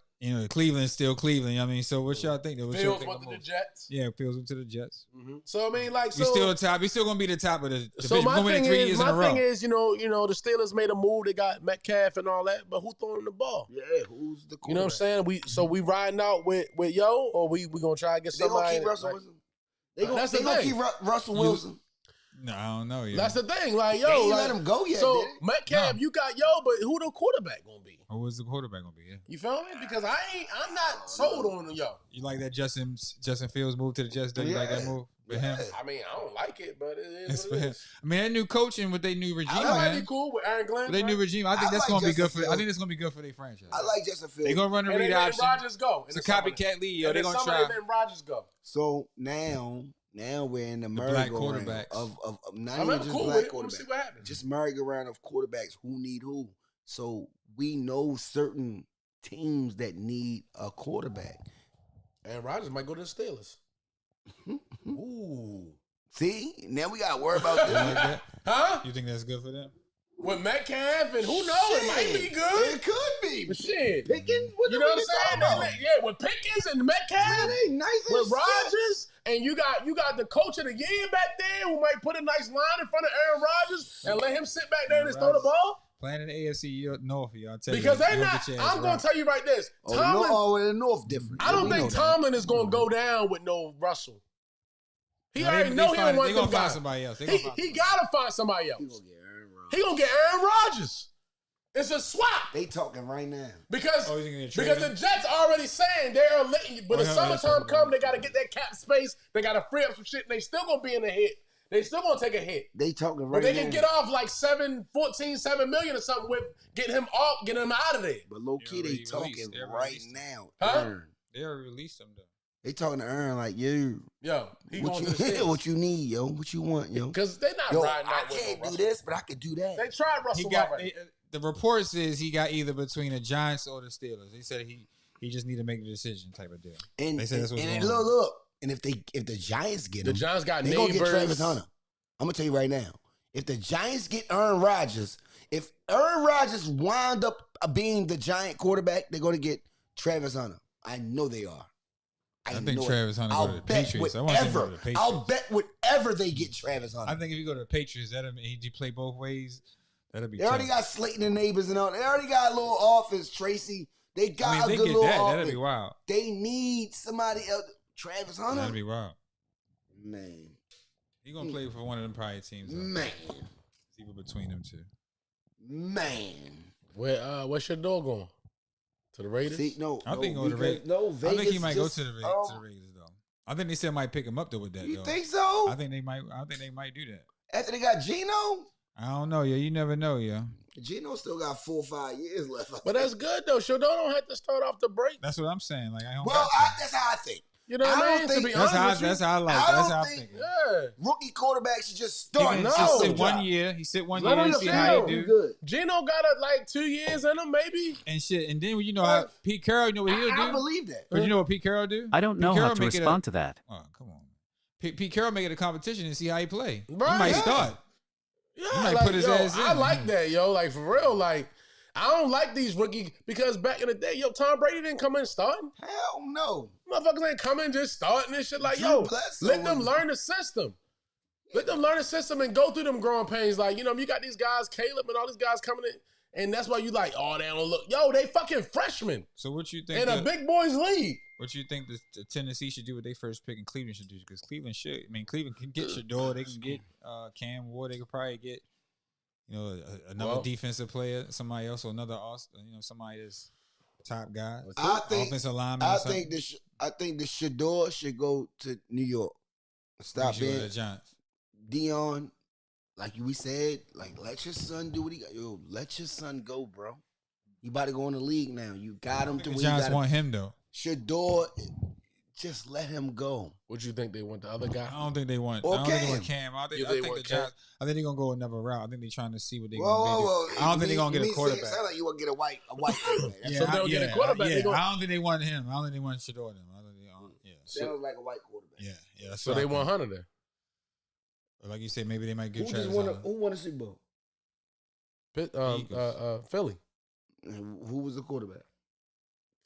Cleveland's still Cleveland. You know what I mean? So what y'all think? What's y'all Fields think went to the most? Jets. Yeah, Fields went to the Jets. So I mean, like, We still top. We still gonna be the top of the division. So We're my gonna win it thing 3 is, years in a row. the Steelers made a move. They got Metcalf and all that, but who throwing the ball? Yeah, who's the quarterback? You know what I'm saying? We riding out with Yo, or we gonna try to get They gonna somebody. keep Russell like- Wilson. They gonna, That's the they gonna thing. keep Russell Wilson. No, I don't know. Yeah. That's the thing. Like, They yo, ain't like, let him go yet, So did they? Metcalf, No. you got Yo, but who the quarterback gonna be? Who was the quarterback gonna be? Yeah. You feel me? Because I'm not sold on Yo. You like that Justin Fields move to the Jets? Do you like that Yeah. move for him? Yeah. I mean, I don't like it, but it It's is for what it him. is. I mean, that new coaching with their new regime, That might man. be cool with Aaron Glenn. With their new right? regime, I think I that's like gonna be Justin good for. I Fields. think it's gonna be good for their franchise. I like Justin Fields. They gonna run the And read they letting option. Rodgers go. It's a copycat league. Yo, And they then gonna somebody try. letting Rodgers go. So now we're in the black merry-go-round quarterback. of not I'm even just cool black with it. We'll see quarterbacks. what happens. Just merry-go-round of quarterbacks who need who. So we know certain teams that need a quarterback. And Rodgers might go to the Steelers. Ooh. See, now we got to worry about You like this. that? Huh? You think that's good for them? With Metcalf and who knows? It might be good. It could be. But shit. Pickens, what You the know what fuck you I'm talking saying? about? Yeah, with Pickens and Metcalf, Man, they nice as with shit. Rodgers, and you got the coach of the year back there who might put a nice line in front of Aaron Rodgers and let him sit back there and just throw the ball. Playing in the AFC North, y'all. Tell Because you, they're you'll not. get your ass I'm going rocked. to tell you right this. Oh, Tomlin, the North different. I don't We know think that. Tomlin is going to go down with no Russell. He No, already they know he don't find- want they them gonna find guys. somebody else. They He gonna find got to find somebody He else. gonna get Aaron Rodgers. He going to get Aaron Rodgers. It's a swap. They talking right now. Because Oh, you think they because trade the him? Jets already saying they're letting you, but the Oh, hell, that's summertime what come, they- they got to get that cap space. They got to free up some shit. And they still gonna be in the hit. They still gonna take a hit, They talking but right they now. can get off like 7 million or something with getting him off, getting him out of there. But low key, they already talking released. They already right released. now. Huh? Aaron. They already released him though. They talking to Aaron like, you. Yo, he What going to you, the Steelers what you need, yo? What you want, yo? because they're not Yo, riding I out with can't no do Russell. this, but I could do that. They tried He Russell got already. the reports is he got either between the Giants or the Steelers. They said he just need to make a decision type of deal. And, They said that's what's and going on. look. And if the Giants get The him, Giants got they gonna neighbors. get Travis Hunter. I'm gonna tell you right now. If the Giants get Aaron Rodgers, if Aaron Rodgers wound up being the Giant quarterback, they're gonna get Travis Hunter. I know they are. I think Travis Hunter go to the Patriots. I want to see him go to the Patriots. I'll bet whatever they get Travis Hunter. I think if you go to the Patriots, he play both ways. That'll be. They already got Slayton and Neighbors and all. They already got a little offense. Tracy. They got a good little offense. That'd be wild. They need somebody else. Travis Hunter. That'd be wild. Man. He gonna play for one of them prior teams. Man. See what between them two. Man. Where's your dog going? To the Raiders? See, I think go to the Raiders. No, Vegas. I think he might go to the Raiders though. I think they still might pick him up though with that. You think so? I think they might do that. After they got Geno? I don't know, yeah. You never know, yeah. Geno still got 4 or 5 years left. But that's good though. Shador don't have to start off the break. That's what I'm saying. Like I don't. That's how I think. You know what I mean? To be honest That's how I like. That's how I'm thinking. Yeah. Rookie quarterbacks should just start. Just sit 1 year. He sit 1 year and see how he do. Good. Geno got like 2 years in him, maybe. And shit. And then you know how Pete Carroll, you know what he'll do? I believe that. But you know what Pete Carroll do? I don't know how to respond to that. Oh, come on. Pete Carroll make it a competition and see how he play. Right, he might start. Yeah, he might put his ass in. I like that, yo. Like for real, like I don't like these rookies because back in the day, Tom Brady didn't come in starting. Hell no. Motherfuckers ain't come in just starting this shit. Like, let them learn the system. Let them learn the system and go through them growing pains. Like, you got these guys, Caleb and all these guys coming in, and that's why you like, they don't look. Yo, they fucking freshmen. So what you think? In a big boys league. What you think the Tennessee should do with their first pick and Cleveland should do? Because Cleveland Cleveland can get Shador. They can get Cam Ward. They could probably get another defensive player, somebody else, or another somebody that's top guy. Offensive lineman. I think the Shador should go to New York. Stop being the Giants. Dion, like we said, like let your son do what he got. Yo, let your son go, bro. You about to go in the league now. You got him to where the Giants want him though. Shador, just let him go. What you think they want the other guy? I don't think they want. Or I don't think they want Cam. I think the Giants. I think they're gonna go another route. I think they're trying to see what they're gonna do. I don't think they're gonna get a quarterback. Sound like you want to get a white quarterback. So they'll get a quarterback. I don't think they want him. I don't think they want Shador. Sounds like a white quarterback. Yeah. So they want Hunter there. Like you said, maybe they might get Travis. Who won the Super Bowl? Philly. And who was the quarterback?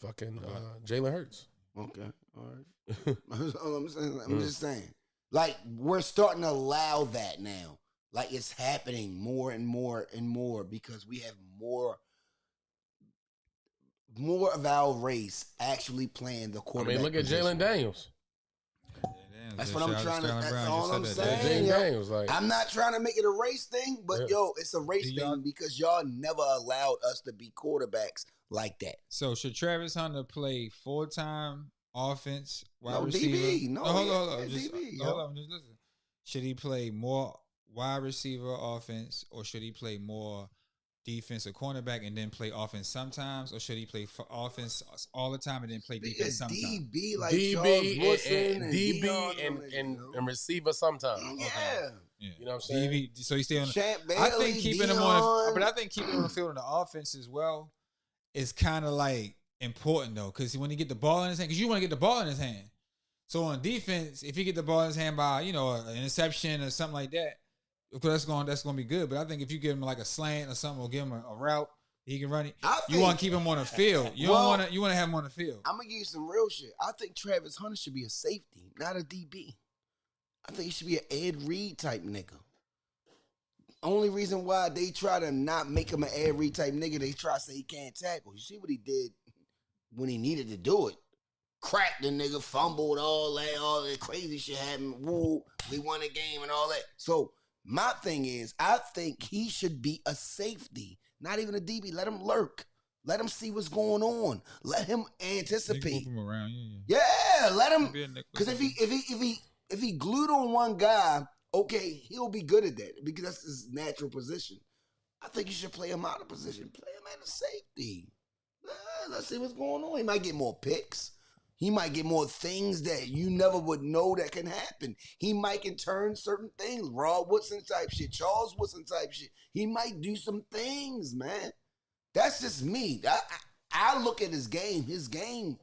Fucking Jalen Hurts. Okay, all right. I'm just saying. Like, we're starting to allow that now. Like, it's happening more and more and more because we have more of our race actually playing the quarterback. I mean, look at Jalen Daniels. That's what I'm trying to. That's all I'm saying. Daniels, like, I'm not trying to make it a race thing, but it's a race thing because y'all never allowed us to be quarterbacks like that. So should Travis Hunter play full-time offense, wide receiver? DB. Hold on. Just listen. Should he play more wide receiver offense, or should he play more defense or cornerback and then play offense sometimes, or should he play offense all the time and then play defense sometimes? DB like Charles Woodson and DB and receiver sometimes. Yeah. Yeah. You know what I'm saying? DB, so he's staying on. Champ Bailey, I think keeping him on, Dion. I think keeping him on the field on the offense as well is kind of like important though, because when he get the ball in his hand, because you want to get the ball in his hand. So on defense, if he get the ball in his hand by an interception or something like that, that's going to be good. But I think if you give him like a slant or something, or give him a route he can run it, you want to keep him on the field. You want to have him on the field. I'm gonna give you some real shit. I think Travis Hunter should be a safety, not a DB. I think he should be an Ed Reed type nigga. Only reason why they try to not make him an Ed Reed type nigga, they try to say he can't tackle. You see what he did when he needed to do it. Cracked the nigga, fumbled, all that crazy shit happened. Woo, we won a game and all that. So my thing is, I think he should be a safety, not even a DB. Let him lurk. Let him see what's going on. Let him anticipate. Move him around. Yeah, let him. Because if he glued on one guy, okay, he'll be good at that because that's his natural position. I think you should play him out of position. Play him at a safety. Let's see what's going on. He might get more picks. He might get more things that you never would know that can happen. He might can turn certain things. Rod Woodson type shit. Charles Woodson type shit. He might do some things, man. That's just me. I look at his game. His game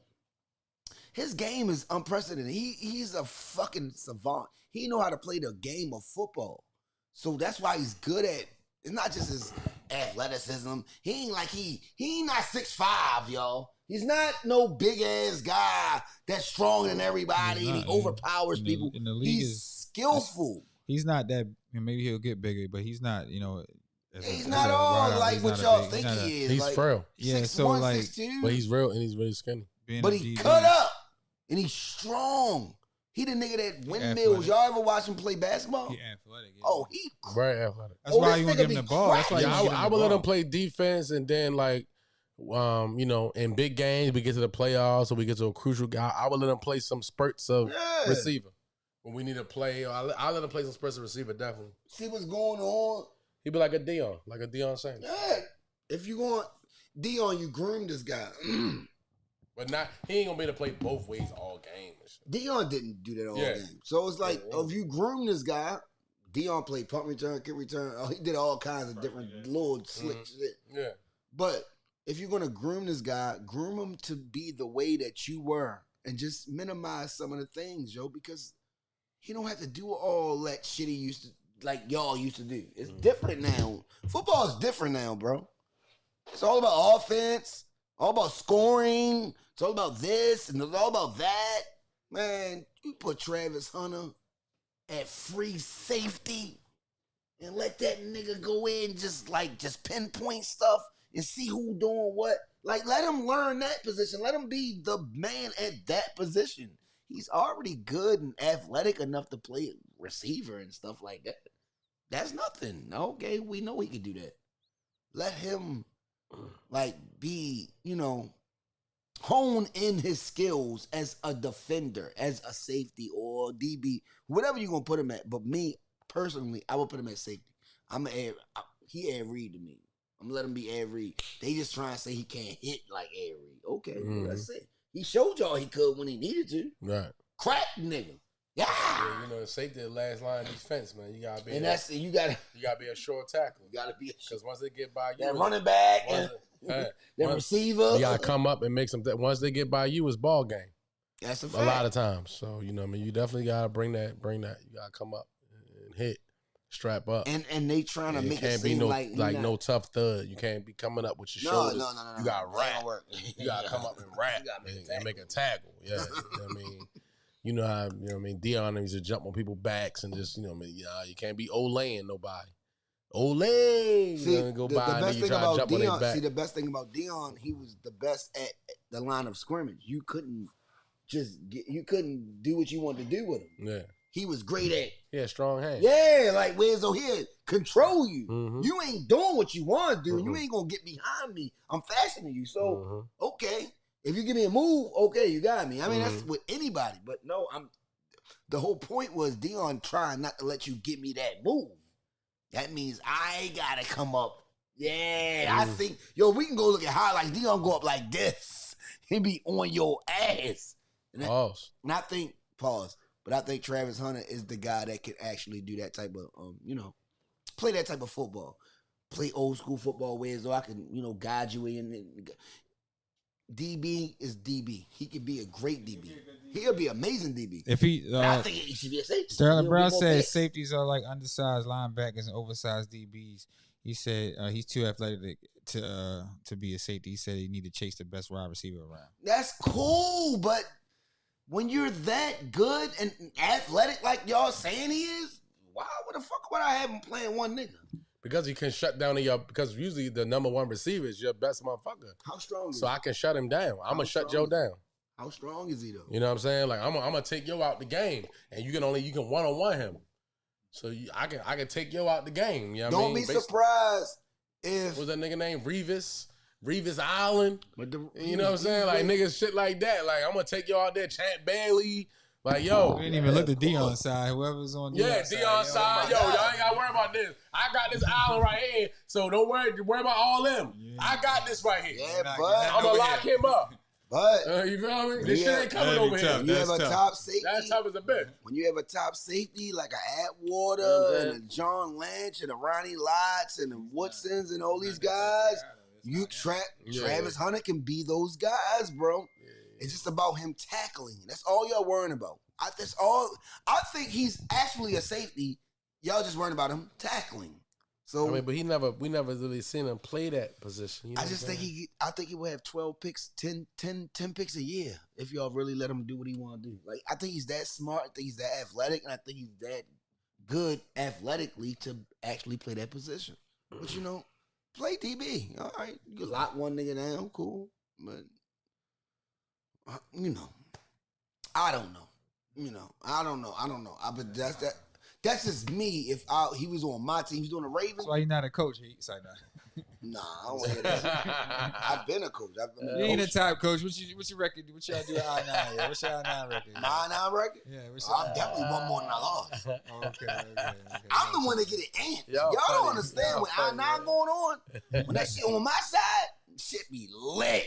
is unprecedented. He's a fucking savant. He know how to play the game of football. So that's why he's good at, it's not just his athleticism. He ain't not 6'5", y'all. He's not no big ass guy that's stronger than everybody and he overpowers people. In the league he's skillful. He's not that. Maybe he'll get bigger, but he's not. He's not all like what y'all think he is. He's like, frail. Yeah, 6'1", so like, 6'2". But he's real and he's really skinny. But he cut up and he's strong. He the nigga that windmills. Y'all ever watch him play basketball? He athletic. Yeah. Oh, he very athletic. That's why you want to give him the ball. That's why I would let him play defense, and then like, in big games we get to the playoffs or we get to a crucial guy. I would let him play some spurts of receiver when we need to play. I'll let him play some spurts of receiver definitely. See what's going on. He'd be like a Deion Sanders. Yeah, if you want Deion, you groom this guy. But he ain't gonna be able to play both ways all game. Deion didn't do that all game. So it's like, if you groom this guy, Deion played punt return, kick return. Oh, he did all kinds of different little slick shit. Yeah. But if you're gonna groom this guy, groom him to be the way that you were, and just minimize some of the things, yo, because he don't have to do all that shit he used to, like y'all used to do. It's different now. Football is different now, bro. It's all about offense, all about scoring. It's all about this and it's all about that. Man, you put Travis Hunter at free safety and let that nigga go in just pinpoint stuff and see who doing what. Like, let him learn that position. Let him be the man at that position. He's already good and athletic enough to play receiver and stuff like that. That's nothing. Okay, we know he can do that. Let him, be, hone in his skills as a defender, as a safety or DB, whatever you're going to put him at. But me, personally, I would put him at safety. He Ed Reed to me. I'm going to let him be Ed Reed. They just trying to say he can't hit like Ed Reed. Okay, well, that's it. He showed y'all he could when he needed to. Right. Crack nigga. Yeah. Safety the last line of defense, man. You gotta be. And that's it. You gotta be a short tackle. You gotta be because once they get by you, that running back and the receiver. You gotta come up and make some. Once they get by you, it's ball game. That's a fact. A lot of times. So you definitely gotta bring that. You gotta come up and hit, strap up. And they trying to make it seem no tough thud. You can't be coming up with your shoulders. No. You gotta rap. You gotta come up and rap and make a tackle. Yeah, you know how Deion used to jump on people's backs and just you can't be Olaying nobody. Olay, see, go the by best and you thing try to about jump on their Deion. back. See, the best thing about Deion, he was the best at the line of scrimmage. You couldn't do what you wanted to do with him. Yeah, he was great at. Yeah, strong hand. Yeah, like where's O'Hare control you. Mm-hmm. You ain't doing what you want to do. You ain't gonna get behind me. I'm faster than you. So okay, if you give me a move, okay, you got me. I mean that's with anybody. But no, the whole point was Deion trying not to let you give me that move. That means I gotta come up. Yeah, I think, we can go look at highlights. Deion go up like this. He be on your ass. Pause. And I think, but I think Travis Hunter is the guy that can actually do that type of, play that type of football. Play old school football ways, so I can, guide you in. DB is DB. He could be a great DB. He'll be amazing DB. If he, I think he should be a safety. Sterling Brown said safeties are like undersized linebackers and oversized DBs. He said he's too athletic to be a safety. He said he need to chase the best wide receiver around. That's cool, but when you're that good and athletic like y'all saying he is, why the fuck would I have him playing one nigga? Because he can shut down because usually the number one receiver is your best motherfucker. How strong is he? So I can shut him down. I'm going to shut Joe down. How strong is he though? You know what I'm saying? Like I'm gonna take you out the game, and you can one-on-one him. So I can take you out the game. You know what I mean? Don't be surprised if what's that nigga name? Revis Island. You know what I'm saying? Like niggas shit like that. Like I'm gonna take you out there, Champ Bailey. Like yo, we didn't even look at Deion's side. Whoever's on Deion's side. Yo, y'all ain't gotta worry about this. I got this island right here, so don't worry about all them. Yeah. I got this right here. Yeah, but I'm gonna lock him up. But you feel me? This shit ain't coming over here. When you have a top safety, that's tough as a bitch. When you have a top safety like a Atwater and a John Lynch and a Ronnie Lotz and the Woodsons and all these guys, Travis Hunter can be those guys, bro. Yeah. It's just about him tackling. That's all y'all worrying about. I think he's actually a safety. Y'all just worrying about him tackling. So I mean, but we never really seen him play that position. You know I just think I think he will have 12 picks, 10 picks a year if y'all really let him do what he want to do. Like, I think he's that smart. I think he's that athletic, and I think he's that good athletically to actually play that position. But play DB. All right, you can lock one nigga down, cool. But I don't know. I don't know. But that's just me. If he was on my team, he was on the Ravens. That's why you're not a coach. He's like, Nah, I don't want to hear that. I've been a coach. you ain't a top coach. What's your record? What y'all do at I-9? Yeah? What's your I-9 record? 9-9 record? Yeah. I'm definitely one more than I lost. Okay. I'm the one that get it amped. Y'all don't understand when I-9 going on. When that shit on my side, shit be lit.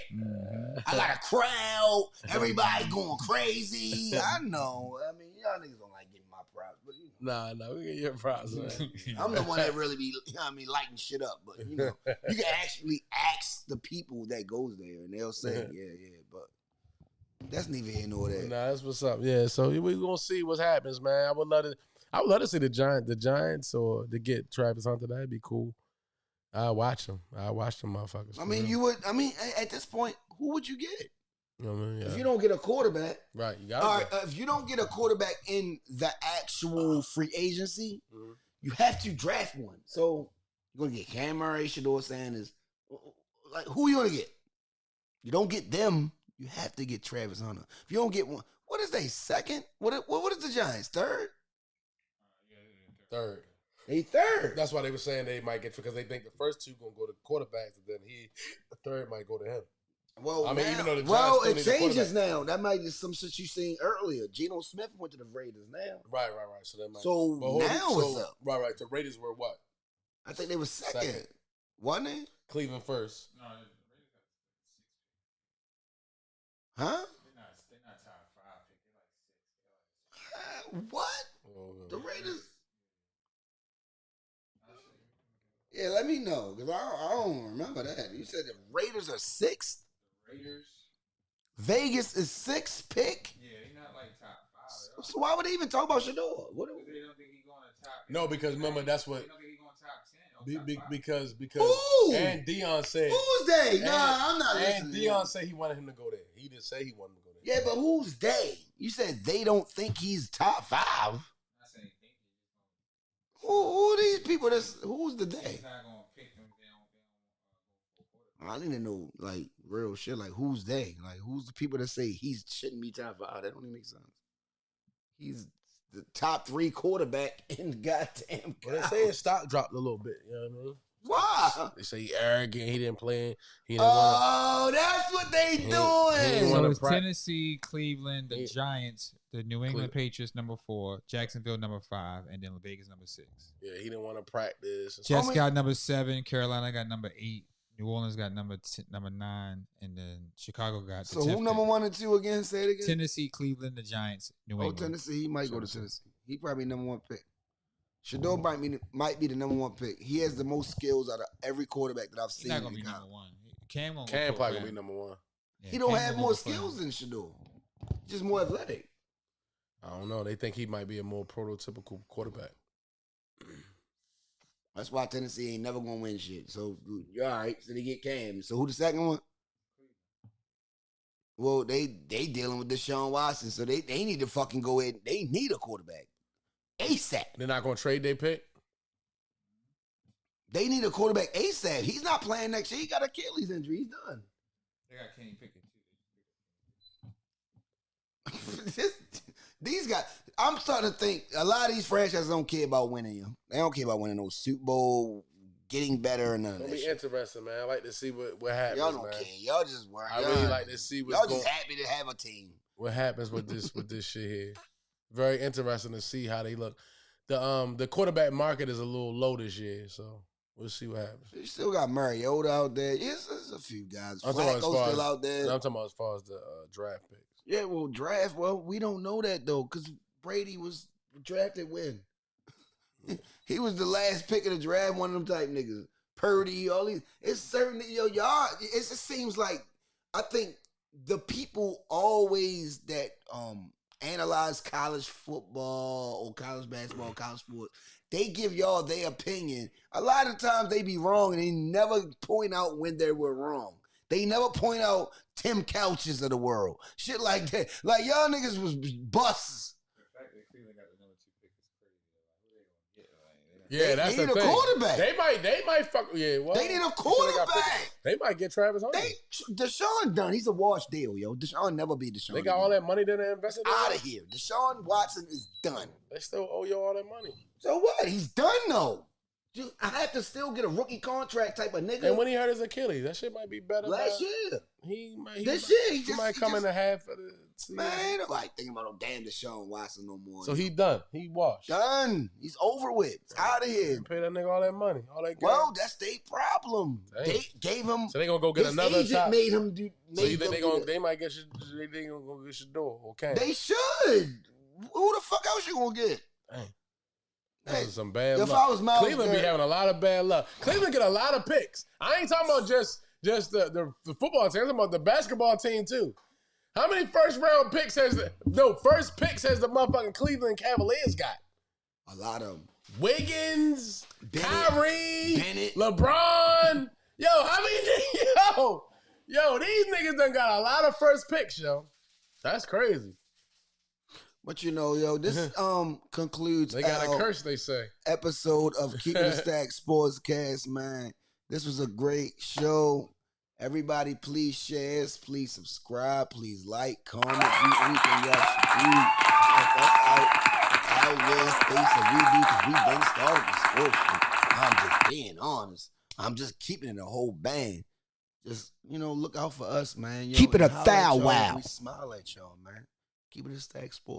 I got a crowd. Everybody going crazy. I know. I mean, y'all niggas don't like getting my props, but Nah, we get your props, man. I'm the one that really be, lighting shit up. But you can actually ask the people that goes there, and they'll say, yeah. But that's neither here nor there. Nah, that's what's up. Yeah, so we gonna see what happens, man. I would love to see the Giants, or to get Travis Hunter. That'd be cool. I'll watch them. Motherfuckers. I mean, you would. I mean, at this point, who would you get? You know what I mean? Yeah. If you don't get a quarterback, right? You got all right. If you don't get a quarterback in the actual free agency, you have to draft one. So you're gonna get Cam Murray, Shedeur Sanders. Like, who you gonna get? You don't get them. You have to get Travis Hunter. If you don't get one, what is they second? What is the Giants third? Third. They third. That's why they were saying they might get, because they think the first two gonna go to quarterbacks, and then the third might go to him. Well, I mean, now, even though the Giants it changes now. That might be some shit you seen earlier. Geno Smith went to the Raiders now. Right. So that might. So now what's up? Right. The Raiders were what? I think they were second. Wasn't they? Cleveland first. No, huh? They're not top 5 pick. They're like 6. What? Oh, The Raiders? Yeah, let me know, because I don't remember that. You said the Raiders are 6th? Raiders. Vegas is 6th pick? Yeah, they're not like top 5. So why would they even talk about Shedeur? What? They don't think he's going to top. No, because remember, that's what. They don't think he's going top 10. Because Who? and Deion said. Who's they? Nah, I'm not and listening. Deion said he wanted him to go there. He didn't say he wanted him to go there. Yeah, but who's they? You said they don't think he's top 5. I'm not saying think Who are these people? Who's the they? he's not going to pick them. I didn't know, like, real shit. Like, who's they? Like, who's the people that say he shouldn't be top 5? That don't even make sense. He's the top 3 quarterback in the goddamn. Well, they say his stock dropped a little bit. You know what I mean? Why? They say he arrogant. He didn't play. He didn't want That's what they He doing. wanna So it's prac- Tennessee, Cleveland, the Yeah. Giants, the New England Cleveland. Patriots number 4, Jacksonville number 5, and then Vegas number 6. Yeah, he didn't want to practice. Jets Homie- got number 7, Carolina got number 8, New Orleans got number 9, and then Chicago got the So 10th who number pick. 1 and 2 again? Say it again. Tennessee, Cleveland, the Giants, New Oh, England. Tennessee. He might go to Tennessee. He probably number 1 pick. Shedeur might be the number 1 pick. He has the most skills out of every quarterback that I've He's seen. not gonna in be college. number 1. Cam won't Cam go probably for gonna be him. number 1. Yeah, He don't Cam have won't more go for him. skills than Shedeur. Just more athletic. I don't know. They think he might be a more prototypical quarterback. That's why Tennessee ain't never gonna win shit. So you're all right. So they get Cam. So who the second one? Well, they dealing with Deshaun Watson, so they need to fucking go in. They need a quarterback ASAP. They're not gonna trade their pick. They need a quarterback ASAP. He's not playing next year. He got Achilles injury. He's done. They got Kenny Pickett too. These guys, I'm starting to think a lot of these franchises don't care about winning. They don't care about winning no Super Bowl, getting better, or none of It'll that be shit. interesting, man. I like to see what happens, Y'all don't man. care. Y'all just work. I really like to see Y'all just happy to have a team. what happens with this shit here. Very interesting to see how they look. The quarterback market is a little low this year, so we'll see what happens. You still got Mariota out there. Yes, there's a few guys. I'm talking about as Flacco's far still as- out there. I'm talking about as far as the draft picks. Yeah, well, draft. Well, we don't know that though, because Brady was drafted when he was the last pick of the draft. One of them type niggas, Purdy, all these. It's certain y'all. It just seems like I think the people always that analyze college football or college basketball, college sports, they give y'all their opinion. A lot of times they be wrong and they never point out when they were wrong. They never point out Tim Couches of the world. Shit like that. Like, y'all niggas was busts. Yeah, that's they the need thing. a quarterback. They might fuck. Yeah, well, They need a quarterback. They might get Travis Hunter. Deshaun done. He's a wash deal, yo. Deshaun never be Deshaun. They got all that money that they invested in. Out of here. Deshaun Watson is done. They still owe you all that money. So what? He's done though. Dude, I have to still get a rookie contract type of nigga. And when he hurt his Achilles, that shit might be better. Last year. He might come in the half of the season. Man, ain't nobody thinking about no damn Deshaun Watson no more. So he done. He washed. Done. He's over with. It's out of here. Pay that nigga all that money. All that. Well, that's their problem. Dang. They gave him. So they gonna go get his another agent top. made him do. So you think they might get they gonna go get Shador? Okay. They should. Who the fuck else you gonna get? Dang. This is some bad if luck. I was Miles Cleveland be having a lot of bad luck. Cleveland get a lot of picks. I ain't talking about just the football team. I'm talking about the basketball team too. How many first picks has the motherfucking Cleveland Cavaliers got? A lot of them. Wiggins, Bennett, Kyrie, Bennett. LeBron. Yo, how many? Yo, these niggas done got a lot of first picks, yo. That's crazy. But you know, yo, this concludes They got a curse, they say. episode of Keeping It Stacked Sportscast, man. This was a great show. Everybody, please share, please subscribe, please like, comment, do anything y'all should do. Help us out our space that we do because we've been started the sports shit. I'm just being honest. I'm just keeping it a whole bang. Just, look out for us, man. Yo, Keep it a and holler at thou y'all. wow. We smile at y'all, man. Keep it a Stacked Sports.